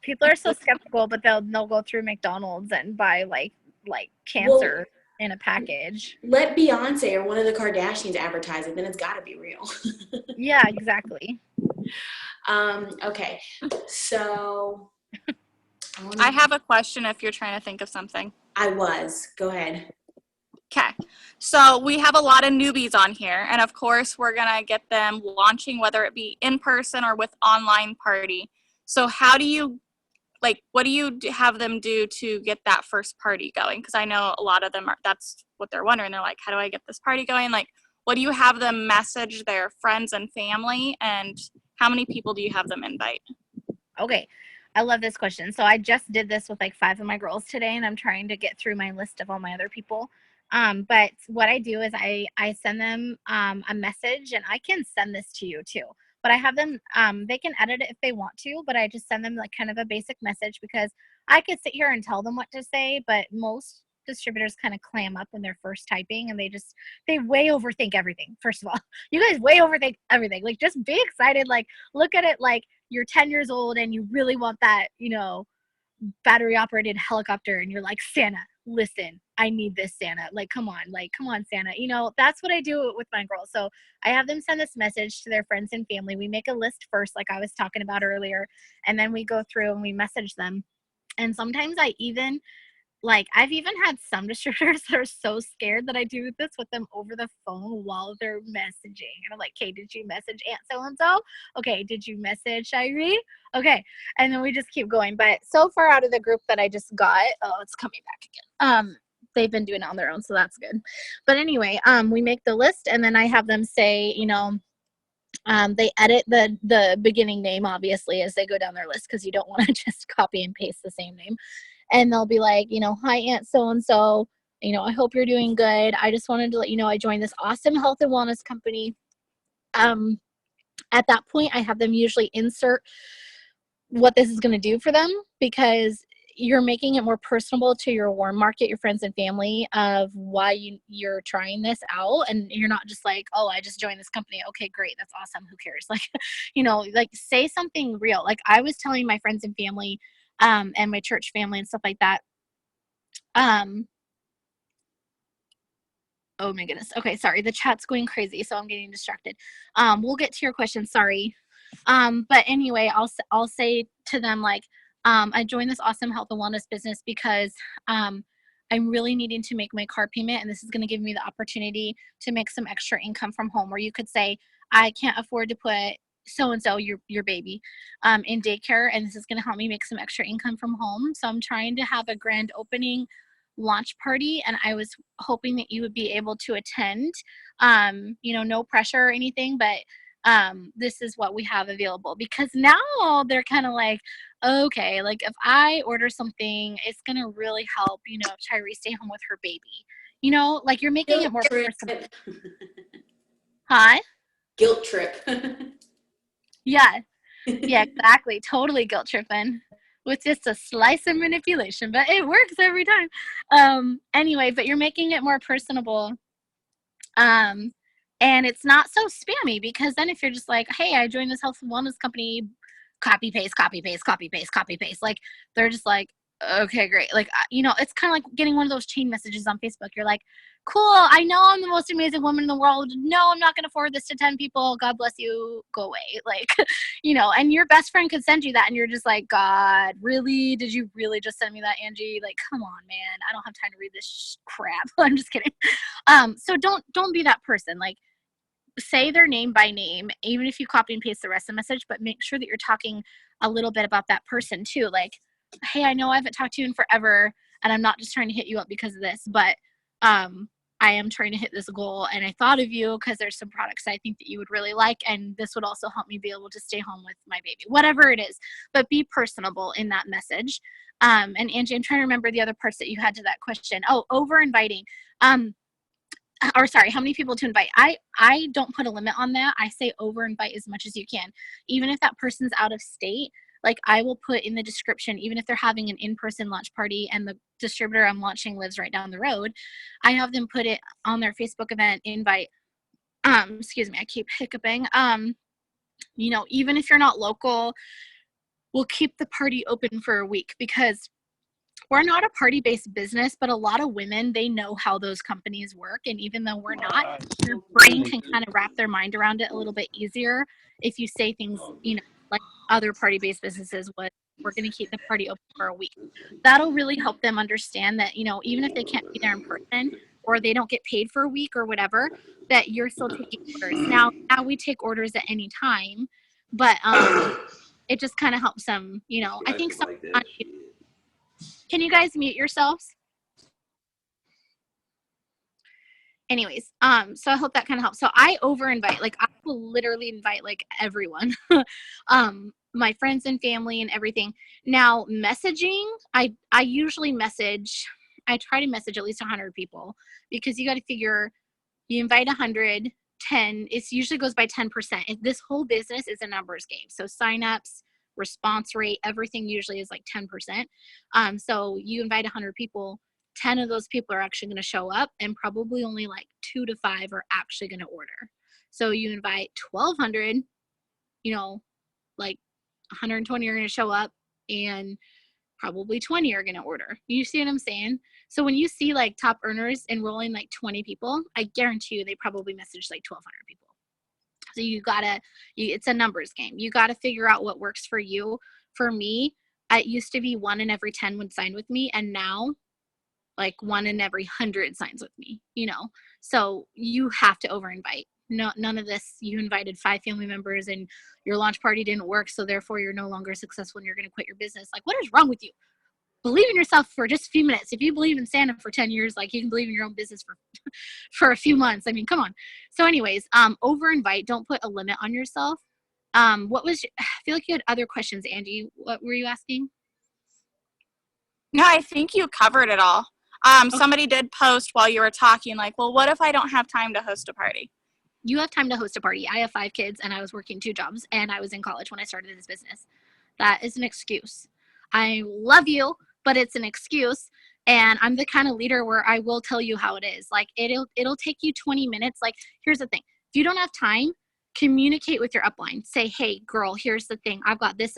People are so skeptical, but they'll go through McDonald's and buy like cancer in a package. Let Beyonce or one of the Kardashians advertise it, then it's got to be real. Yeah, exactly. Okay, so I have a question if you're trying to think of something. Go ahead. Okay, so we have a lot of newbies on here, and of course we're gonna get them launching, whether it be in person or with online party. So how do you, like, what do you have them do to get that first party going? Because I know a lot of them are, that's what they're wondering. They're like, how do I get this party going? Like, what do you have them message their friends and family, and how many people do you have them invite? Okay. I love this question. So I just did this with like 5 of my girls today, and I'm trying to get through my list of all my other people. But what I do is I send them a message, and I can send this to you too. But I have them they can edit it if they want to, but I just send them like kind of a basic message, because I could sit here and tell them what to say, but most distributors kind of clam up when they're first typing, and they way overthink everything. First of all, you guys way overthink everything. Like, just be excited, like look at it like you're 10 years old and you really want that, battery operated helicopter, and you're like, Santa, listen, I need this, Santa. Like, come on, Santa. That's what I do with my girls. So I have them send this message to their friends and family. We make a list first, like I was talking about earlier, and then we go through and we message them. And sometimes I've even had some distributors that are so scared that I do this with them over the phone while they're messaging. And I'm like, okay, did you message Aunt so-and-so? Okay, did you message Shiree? Okay. And then we just keep going. But so far out of the group that I just got, oh, it's coming back again. They've been doing it on their own, so that's good. But anyway, we make the list, and then I have them say, they edit the beginning name, obviously, as they go down their list, because you don't want to just copy and paste the same name. And they'll be like, hi, Aunt so-and-so, I hope you're doing good. I just wanted to let you know I joined this awesome health and wellness company. At that point, I have them usually insert what this is going to do for them, because you're making it more personable to your warm market, your friends and family, of why you're trying this out. And you're not just like, oh, I just joined this company. Okay, great. That's awesome. Who cares? Like, like, say something real. Like, I was telling my friends and family, and my church family and stuff like that. Oh my goodness. Okay, sorry. The chat's going crazy, so I'm getting distracted. We'll get to your question. Sorry. But anyway, I'll say to them, like, I joined this awesome health and wellness business because I'm really needing to make my car payment, and this is going to give me the opportunity to make some extra income from home. Or you could say, I can't afford to put so-and-so, your baby, in daycare, and this is going to help me make some extra income from home. So I'm trying to have a grand opening launch party, and I was hoping that you would be able to attend. No pressure or anything, but this is what we have available. Because now they're kind of like, okay, like, if I order something, it's going to really help, Tyree stay home with her baby. Like, you're making it more personal. Huh? Guilt trip. Yeah, exactly. Totally guilt tripping with just a slice of manipulation, but it works every time. Anyway, but you're making it more personable. And it's not so spammy, because then if you're just like, hey, I joined this health and wellness company, copy, paste, copy, paste, copy, paste, copy, paste. Like, they're just like, okay, great. Like, it's kind of like getting one of those chain messages on Facebook. You're like, cool, I know I'm the most amazing woman in the world. No, I'm not going to forward this to 10 people. God bless you. Go away. Like, and your best friend could send you that, and you're just like, God, really? Did you really just send me that, Angie? Like, come on, man. I don't have time to read this crap. I'm just kidding. So don't be that person. Like, say their name by name, even if you copy and paste the rest of the message, but make sure that you're talking a little bit about that person too. Like, hey, I know I haven't talked to you in forever, and I'm not just trying to hit you up because of this, but I am trying to hit this goal, and I thought of you because there's some products I think that you would really like, and this would also help me be able to stay home with my baby, whatever it is. But be personable in that message. And Angie, I'm trying to remember the other parts that you had to that question. Oh, over inviting. Or sorry, how many people to invite? I don't put a limit on that. I say over invite as much as you can. Even if that person's out of state, like, I will put in the description, even if they're having an in-person launch party and the distributor I'm launching lives right down the road, I have them put it on their Facebook event invite. Excuse me, I keep hiccuping. Even if you're not local, we'll keep the party open for a week, because we're not a party-based business, but a lot of women, they know how those companies work. And even though we're not, your brain can kind of wrap their mind around it a little bit easier if you say things, like other party-based businesses would. We're going to keep the party open for a week. That'll really help them understand that, even if they can't be there in person, or they don't get paid for a week or whatever, that you're still taking orders. Now we take orders at any time, but it just kind of helps them, you know. I think some, can you guys mute yourselves? Anyways, so I hope that kind of helps. So I over invite, like I will literally invite like everyone, my friends and family and everything. Now messaging, I usually message, I try to message at least 100 people, because you got to figure, you invite 100, 10, it usually goes by 10%. This whole business is a numbers game. So signups, response rate, everything usually is like 10%. So you invite 100 people, 10 of those people are actually going to show up, and probably only like 2 to 5 are actually going to order. So you invite 1,200, you know, like 120 are going to show up, and probably 20 are going to order. You see what I'm saying? So when you see like top earners enrolling like 20 people, I guarantee you they probably messaged like 1,200 people. So you gotta, it's a numbers game. You gotta figure out what works for you. For me, it used to be 1 in every 10 would sign with me, and now like 1 in every 100 signs with me, you know? So you have to over invite. No, none of this, you invited 5 family members and your launch party didn't work, so therefore you're no longer successful and you're going to quit your business. Like, what is wrong with you? Believe in yourself for just a few minutes. If you believe in Santa for 10 years, like you can believe in your own business for for a few months. I mean, come on. So anyways, over invite, don't put a limit on yourself. I feel like you had other questions, Angie. What were you asking? No, I think you covered it all. Okay. Somebody did post while you were talking, like, well, what if I don't have time to host a party? You have time to host a party. I have 5 kids and I was working 2 jobs and I was in college when I started this business. That is an excuse. I love you, but it's an excuse. And I'm the kind of leader where I will tell you how it is. Like it'll take you 20 minutes. Like, here's the thing. If you don't have time, communicate with your upline. Say, hey girl, here's the thing. I've got this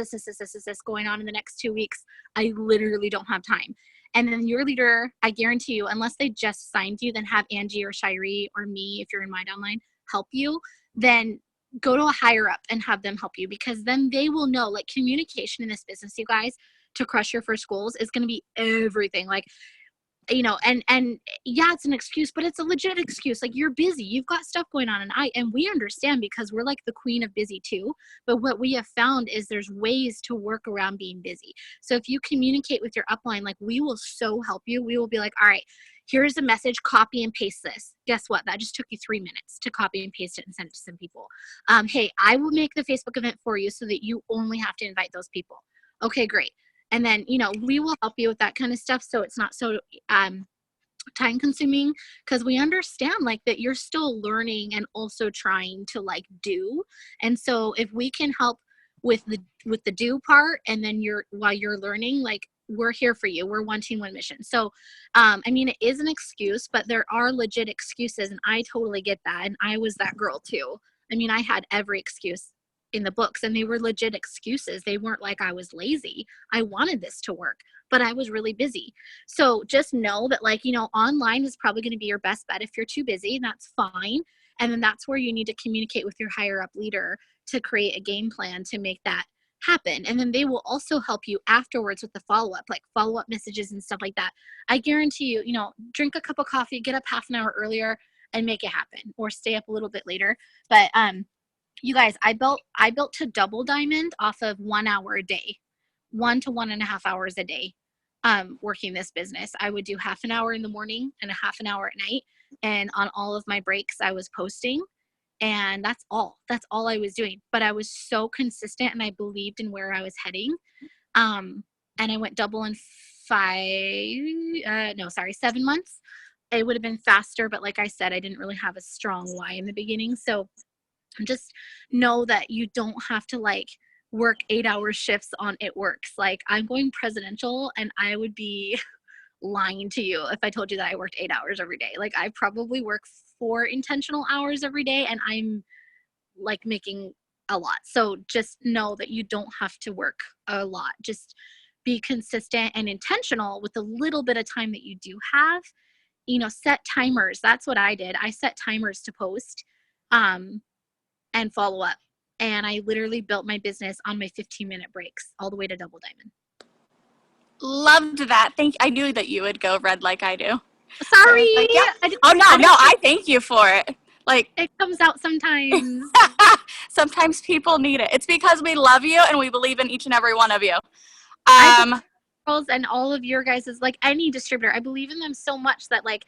going on in the next 2 weeks. I literally don't have time. And then your leader, I guarantee you, unless they just signed you, then have Angie or Shiree or me, if you're in my downline, help you. Then go to a higher up and have them help you, because then they will know. Like, communication in this business, you guys, to crush your first goals is going to be everything. Like, you know, and yeah, it's an excuse, but it's a legit excuse. Like, you're busy, you've got stuff going on, and we understand, because we're like the queen of busy too. But what we have found is there's ways to work around being busy. So if you communicate with your upline, like, we will so help you. We will be like, all right, here's a message, copy and paste this. Guess what? That just took you 3 minutes to copy and paste it and send it to some people. Hey, I will make the Facebook event for you so that you only have to invite those people. Okay, great. And then, you know, we will help you with that kind of stuff, so it's not so time consuming, because we understand like that you're still learning and also trying to like do. And so if we can help with the do part, and then while you're learning, like, we're here for you. We're one team, one mission. So I mean, it is an excuse, but there are legit excuses, and I totally get that. And I was that girl too. I mean, I had every excuse in the books, and they were legit excuses. They weren't like I was lazy. I wanted this to work, but I was really busy. So just know that, like, you know, online is probably going to be your best bet. If you're too busy, that's fine. And then that's where you need to communicate with your higher up leader to create a game plan to make that happen. And then they will also help you afterwards with the follow-up, like follow-up messages and stuff like that. I guarantee you, you know, drink a cup of coffee, get up half an hour earlier and make it happen, or stay up a little bit later. But you guys, I built to double diamond off of 1 hour a day, 1 to 1.5 hours a day, working this business. I would do half an hour in the morning and a half an hour at night. And on all of my breaks, I was posting, and that's all I was doing. But I was so consistent, and I believed in where I was heading. And I went double in 7 months. It would have been faster, but like I said, I didn't really have a strong why in the beginning. So just know that you don't have to like work 8-hour shifts on It Works. Like, I'm going presidential, and I would be lying to you if I told you that I worked 8 hours every day. Like, I probably work 4 intentional hours every day, and I'm like making a lot. So just know that you don't have to work a lot. Just be consistent and intentional with the little bit of time that you do have. You know, set timers. That's what I did. I set timers to post and follow up. And I literally built my business on my 15-minute breaks all the way to double diamond. Loved that. I knew that you would go red like I do. Sorry. Like, yeah. I just- Oh, no, I no, I thank you for it. Like, It comes out sometimes. sometimes people need it. It's because we love you and we believe in each and every one of you. I girls and all of your guys is like any distributor. I believe in them so much that like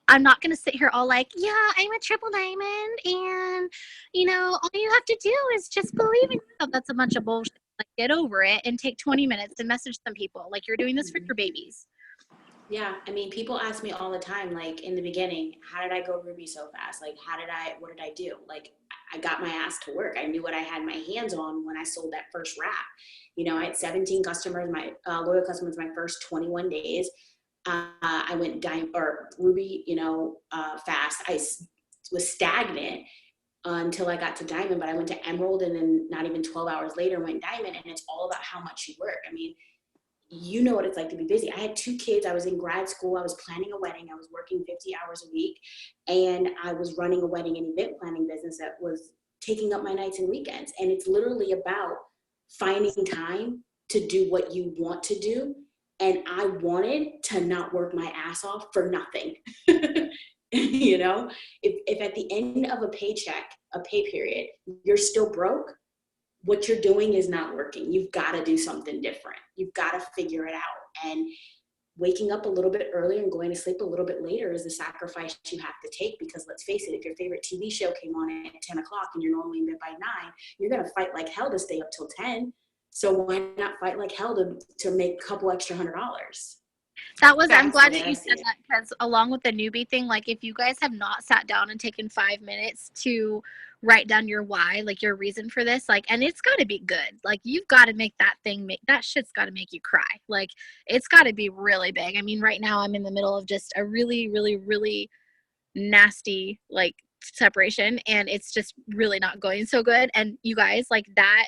I'm not gonna sit here all like, yeah, I'm a triple diamond, and you know, all you have to do is just believe in yourself. That's a bunch of bullshit. Like, get over it and take 20 minutes to message some people. Like, you're doing this for your babies. Yeah, I mean, people ask me all the time, like in the beginning, how did I go Ruby so fast? Like, what did I do? Like, I got my ass to work. I knew what I had my hands on when I sold that first wrap. You know, I had 17 customers, my loyal customers, my first 21 days. I went Ruby, fast. Was stagnant until I got to Diamond, but I went to Emerald, and then not even 12 hours later went Diamond, and it's all about how much you work. I mean, you know what it's like to be busy. I had 2 kids. I was in grad school. I was planning a wedding. I was working 50 hours a week, and I was running a wedding and event planning business that was taking up my nights and weekends. And it's literally about finding time to do what you want to do. And I wanted to not work my ass off for nothing. You know, if at the end of a paycheck, a pay period, you're still broke, what you're doing is not working. You've got to do something different. You've got to figure it out. And waking up a little bit earlier and going to sleep a little bit later is a sacrifice you have to take, because let's face it, if your favorite TV show came on at 10 o'clock and you're normally in bed by 9, you're going to fight like hell to stay up till 10. So why not fight like hell to make a couple extra $100? I'm glad that you said that, because along with the newbie thing, like if you guys have not sat down and taken 5 minutes to write down your why, like your reason for this, like, and it's got to be good. Like, you've got to make that thing, that shit's got to make you cry. Like, it's got to be really big. I mean, right now I'm in the middle of just a really, really, really nasty, like, separation, and it's just really not going so good. And you guys, like, that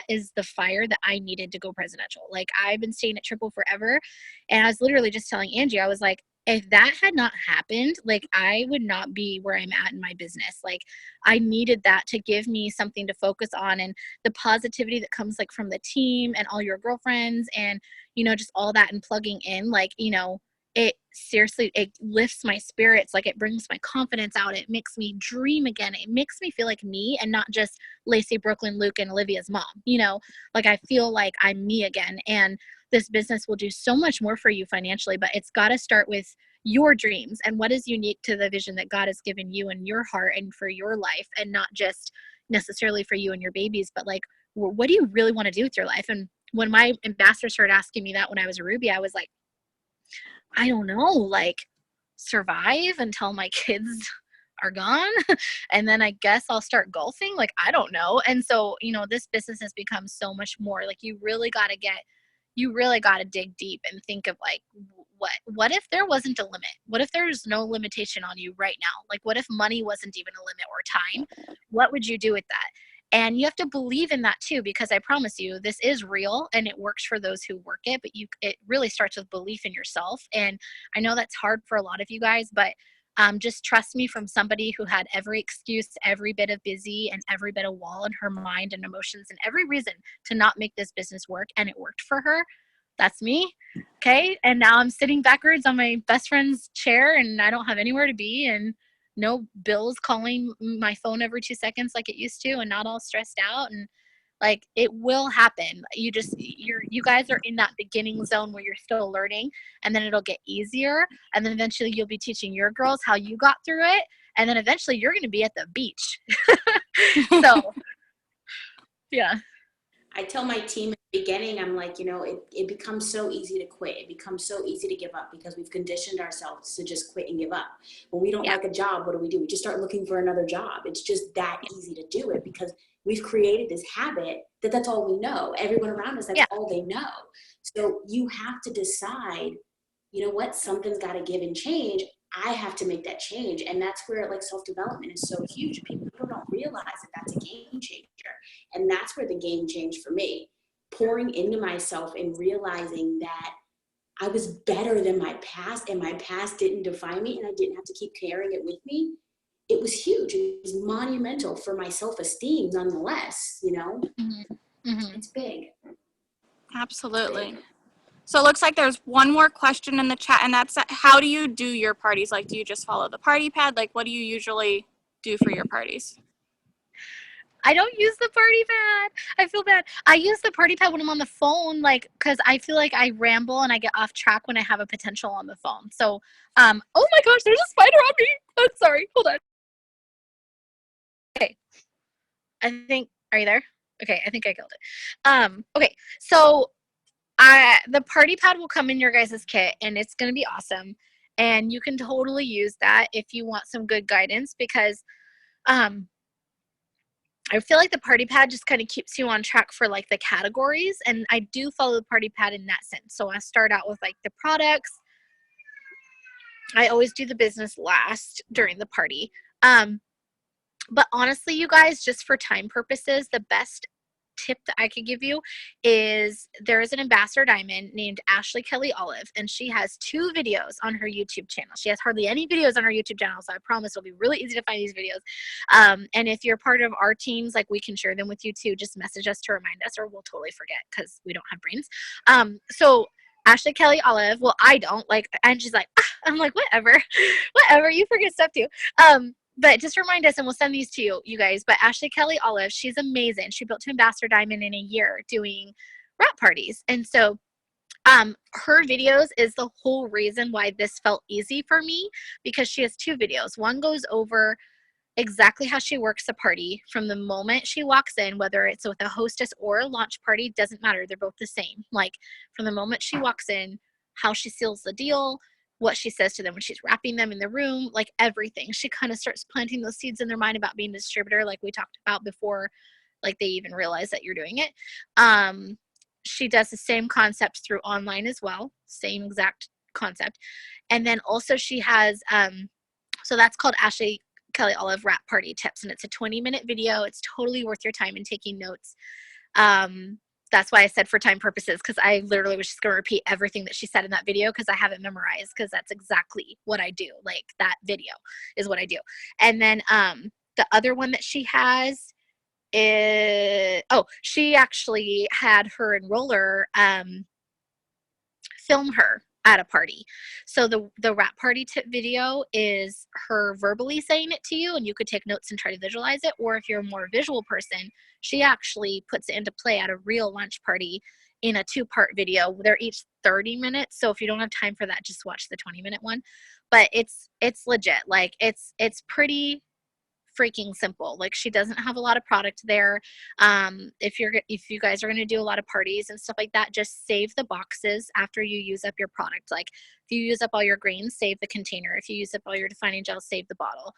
is the fire that I needed to go presidential. Like, I've been staying at Triple forever, and I was literally just telling Angie, I was like, if that had not happened, like, I would not be where I'm at in my business. Like, I needed that to give me something to focus on, and the positivity that comes like from the team and all your girlfriends and, you know, just all that and plugging in, like, you know, it seriously, it lifts my spirits. Like, it brings my confidence out. It makes me dream again. It makes me feel like me and not just Lacey, Brooklyn, Luke, and Olivia's mom. You know, like, I feel like I'm me again. And this business will do so much more for you financially, but it's got to start with your dreams and what is unique to the vision that God has given you in your heart and for your life, and not just necessarily for you and your babies, but like, what do you really want to do with your life? And when my ambassador started asking me that when I was a Ruby, I was like, I don't know, like, survive until my kids are gone and then I guess I'll start golfing. Like, I don't know. And so, you know, this business has become so much more. Like, you really got to dig deep and think of like, what if there wasn't a limit? What if there's no limitation on you right now? Like, what if money wasn't even a limit, or time? What would you do with that? And you have to believe in that too, because I promise you, this is real and it works for those who work it, but it really starts with belief in yourself. And I know that's hard for a lot of you guys, but just trust me, from somebody who had every excuse, every bit of busy, and every bit of wall in her mind and emotions and every reason to not make this business work, and it worked for her. That's me. Okay. And now I'm sitting backwards on my best friend's chair and I don't have anywhere to be, and no bills calling my phone every 2 seconds like it used to, and not all stressed out. And like, it will happen. You guys are in that beginning zone where you're still learning, and then it'll get easier. And then eventually you'll be teaching your girls how you got through it. And then eventually you're going to be at the beach. So yeah. I tell my team at the beginning, I'm like, you know, it becomes so easy to quit. It becomes so easy to give up because we've conditioned ourselves to just quit and give up. When we don't like a job, what do? We just start looking for another job. It's just that easy to do it because we've created this habit that's all we know. Everyone around us, that's all they know. So you have to decide, you know what, something's got to give and change. I have to make that change. And that's where like self-development is so huge. People don't realize that that's a game changer. And that's where the game changed for me. Pouring into myself and realizing that I was better than my past, and my past didn't define me, and I didn't have to keep carrying it with me. It was huge. It was monumental for my self-esteem nonetheless, you know? Mm-hmm. Mm-hmm. It's big. Absolutely. It's big. So it looks like there's one more question in the chat, and that's how do you do your parties? Like, do you just follow the party pad? Like, what do you usually do for your parties? I don't use the party pad. I feel bad. I use the party pad when I'm on the phone, like, because I feel like I ramble and I get off track when I have a potential on the phone. So, oh my gosh, there's a spider on me. I'm sorry. Hold on. Okay. Are you there? Okay, I think I killed it. Okay, so the party pad will come in your guys' kit, and it's going to be awesome. And you can totally use that if you want some good guidance, because I feel like the party pad just kind of keeps you on track for like the categories. And I do follow the party pad in that sense. So I start out with like the products. I always do the business last during the party. But honestly, you guys, just for time purposes, the best tip that I could give you is there is an ambassador diamond named Ashley Kelly Olive, and she has 2 videos on her YouTube channel. She has hardly any videos on her YouTube channel, so I promise it'll be really easy to find these videos. And if you're part of our teams, like, we can share them with you too. Just message us to remind us, or we'll totally forget because we don't have brains. So Ashley Kelly Olive, well, I don't, like, and she's like, I'm like, whatever, you forget stuff too. But just remind us, and we'll send these to you, you guys. But Ashley Kelly Olive, she's amazing. She built to Ambassador Diamond in a year doing wrap parties. And so her videos is the whole reason why this felt easy for me, because she has 2 videos. One goes over exactly how she works the party from the moment she walks in, whether it's with a hostess or a launch party, doesn't matter. They're both the same. Like, from the moment she walks in, how she seals the deal, what she says to them when she's wrapping them in the room, like everything. She kind of starts planting those seeds in their mind about being a distributor, like we talked about before, like they even realize that you're doing it. She does the same concept through online as well, same exact concept. And then also she has, so that's called Ashley Kelly Olive Wrap Party Tips, and it's a 20-minute video. It's totally worth your time in taking notes. That's why I said for time purposes, because I literally was just going to repeat everything that she said in that video because I have it memorized, because that's exactly what I do. Like, that video is what I do. And then the other one that she has is, she actually had her enroller film her at a party. So the wrap party tip video is her verbally saying it to you, and you could take notes and try to visualize it. Or if you're a more visual person, she actually puts it into play at a real lunch party in a 2-part video. They're each 30 minutes. So if you don't have time for that, just watch the 20-minute one. But it's legit. Like, it's pretty freaking simple. Like, she doesn't have a lot of product there. If you guys are going to do a lot of parties and stuff like that, just save the boxes after you use up your product. Like, if you use up all your greens, save the container. If you use up all your defining gel, save the bottle.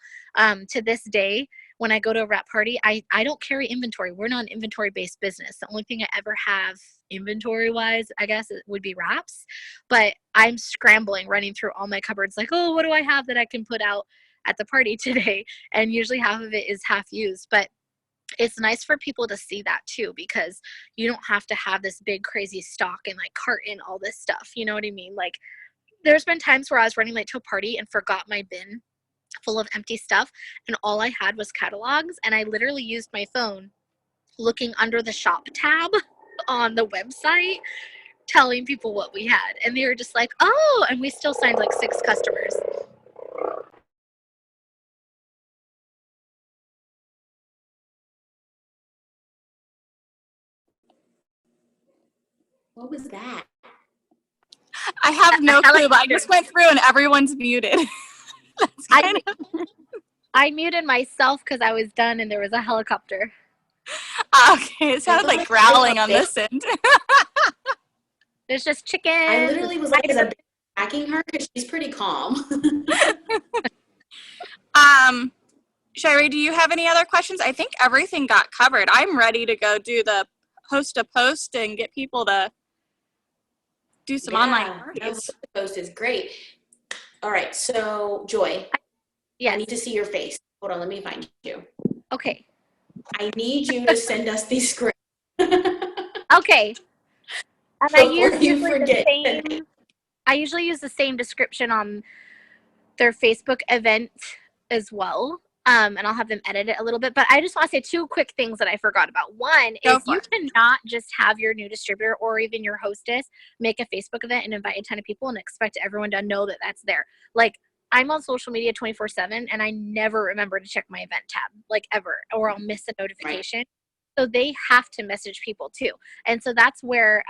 To this day, when I go to a wrap party, I don't carry inventory. We're not an inventory-based business. The only thing I ever have inventory-wise, I guess, it would be wraps. But I'm scrambling, running through all my cupboards like, oh, what do I have that I can put out at the party today? And usually half of it is half used. But it's nice for people to see that too, because you don't have to have this big crazy stock and like cart in all this stuff. You know what I mean? Like, there's been times where I was running late to a party and forgot my bin full of empty stuff, and all I had was catalogs, and I literally used my phone looking under the shop tab on the website, telling people what we had, and they were just like, oh, and we still signed like 6 customers. What was that? I have no clue, but I just went through and everyone's muted. I muted myself because I was done and there was a helicopter. Okay, it sounded like growling on this end. There's just chicken. I literally was like, attacking her because she's pretty calm. Sherry, do you have any other questions? I think everything got covered. I'm ready to go do the host a post and get people to do some online parties. Post is great. All right, so Joy, yes. I need to see your face. Hold on, let me find you. Okay. I need you to send us these scripts. Okay. And I usually use the same description on their Facebook event as well. and I'll have them edit it a little bit. But I just want to say 2 quick things that I forgot about. One Go is for you it. cannot just have your new distributor or even your hostess make a Facebook event and invite a ton of people and expect everyone to know that that's there. Like, I'm on social media 24/7 and I never remember to check my event tab, like ever, or I'll miss a notification. Right. So they have to message people too. And so that's where,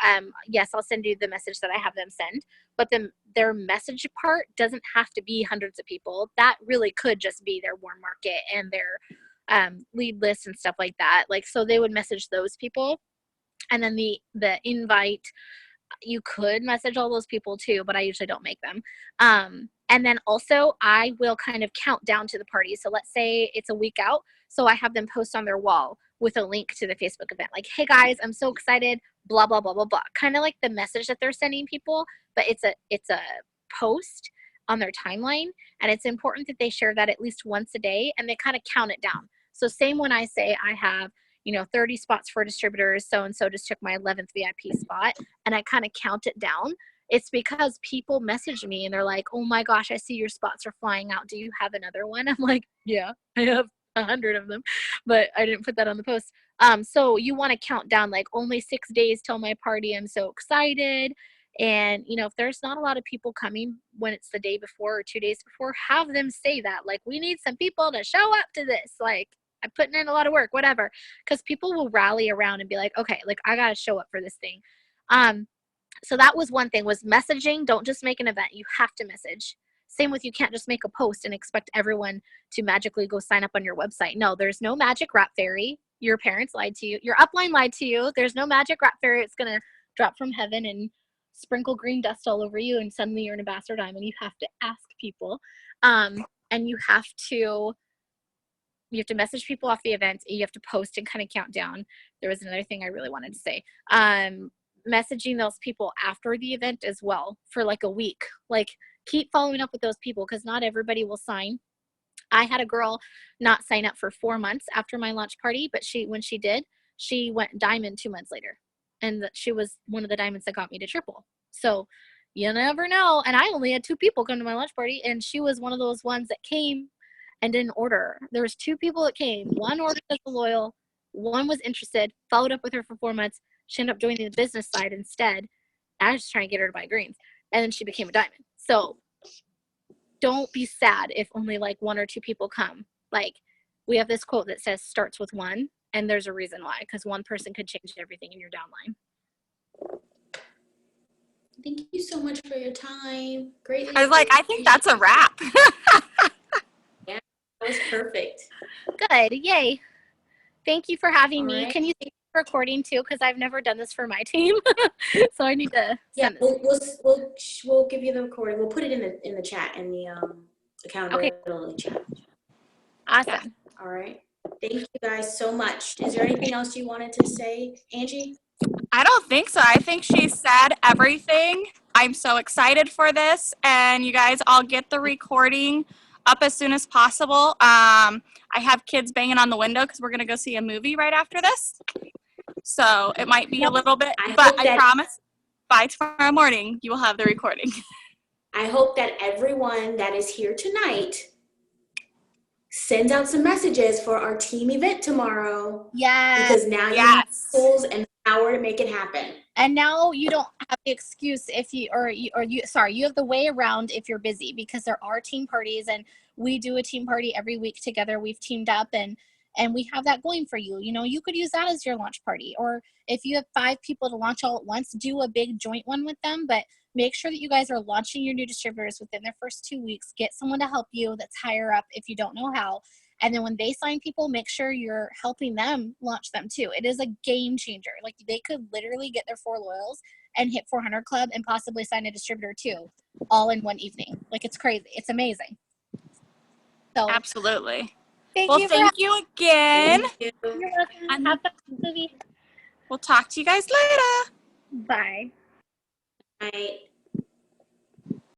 yes, I'll send you the message that I have them send, but their message part doesn't have to be hundreds of people. That really could just be their warm market and their lead lists and stuff like that. Like, so they would message those people. And then the invite, you could message all those people too, but I usually don't make them. And then also I will kind of count down to the party. So let's say it's a week out. So I have them post on their wall with a link to the Facebook event. Like, hey guys, I'm so excited, blah, blah, blah, blah, blah. Kind of like the message that they're sending people, but it's a post on their timeline. And it's important that they share that at least once a day and they kind of count it down. So same when I say I have, 30 spots for distributors, so-and-so just took my 11th VIP spot, and I kind of count it down. It's because people message me and they're like, oh my gosh, I see your spots are flying out. Do you have another one? I'm like, yeah, I have 100 of them, but I didn't put that on the post. So you want to count down like only 6 days till my party. I'm so excited. And, if there's not a lot of people coming when it's the day before or 2 days before, have them say that. Like, we need some people to show up to this. Like, I'm putting in a lot of work, whatever. Because people will rally around and be like, okay, like, I got to show up for this thing. So that was one thing, was messaging. Don't just make an event. You have to message. Same with, you can't just make a post and expect everyone to magically go sign up on your website. No, there's no magic rat fairy. Your parents lied to you. Your upline lied to you. There's no magic rat fairy. It's going to drop from heaven and sprinkle green dust all over you, and suddenly you're an ambassador diamond. You have to ask people. And you have to message people off the event. You have to post and kind of count down. There was another thing I really wanted to say. Messaging those people after the event as well for like a week. Like, keep following up with those people because not everybody will sign. I had a girl not sign up for 4 months after my launch party, but when she did, she went diamond 2 months later. And she was one of the diamonds that got me to triple. So you never know. And I only had 2 people come to my launch party, and she was one of those ones that came and didn't order. There was 2 people that came. One ordered as a loyal, one was interested, followed up with her for 4 months. She ended up joining the business side instead. I was just trying to get her to buy greens. And then she became a diamond. So don't be sad if only like 1 or 2 people come. Like, we have this quote that says starts with 1, and there's a reason why, because 1 person could change everything in your downline. Thank you so much for your time. Great. I was like, I think that's a wrap. Yeah, that was perfect. Good. Yay. Thank you for having me. Right. Can you see the recording too? Because I've never done this for my team. So I need to send this. We'll give you the recording. We'll put it in the chat, in the accountability chat. Awesome. Yeah. All right. Thank you guys so much. Is there anything else you wanted to say, Angie? I don't think so. I think she said everything. I'm so excited for this, and you guys all get the recording up as soon as possible. I have kids banging on the window because we're going to go see a movie right after this. So it might be a little bit, but I promise by tomorrow morning you will have the recording. I hope that everyone that is here tonight sends out some messages for our team event tomorrow. Yes. Because now you have tools and power to make it happen. And now you don't have the excuse if you have the way around if you're busy, because there are team parties, and we do a team party every week together. We've teamed up and we have that going for you. You could use that as your launch party, or if you have 5 people to launch all at once, do a big joint one with them, but make sure that you guys are launching your new distributors within their first 2 weeks. Get someone to help you that's higher up if you don't know how. And then when they sign people, make sure you're helping them launch them too. It is a game changer. Like, they could literally get their 4 loyals and hit 400 club and possibly sign a distributor too, all in one evening. Like, it's crazy. It's amazing. So Absolutely. Thank you again. Thank you. You're welcome. Have fun with the movie. We'll talk to you guys later. Bye. Bye.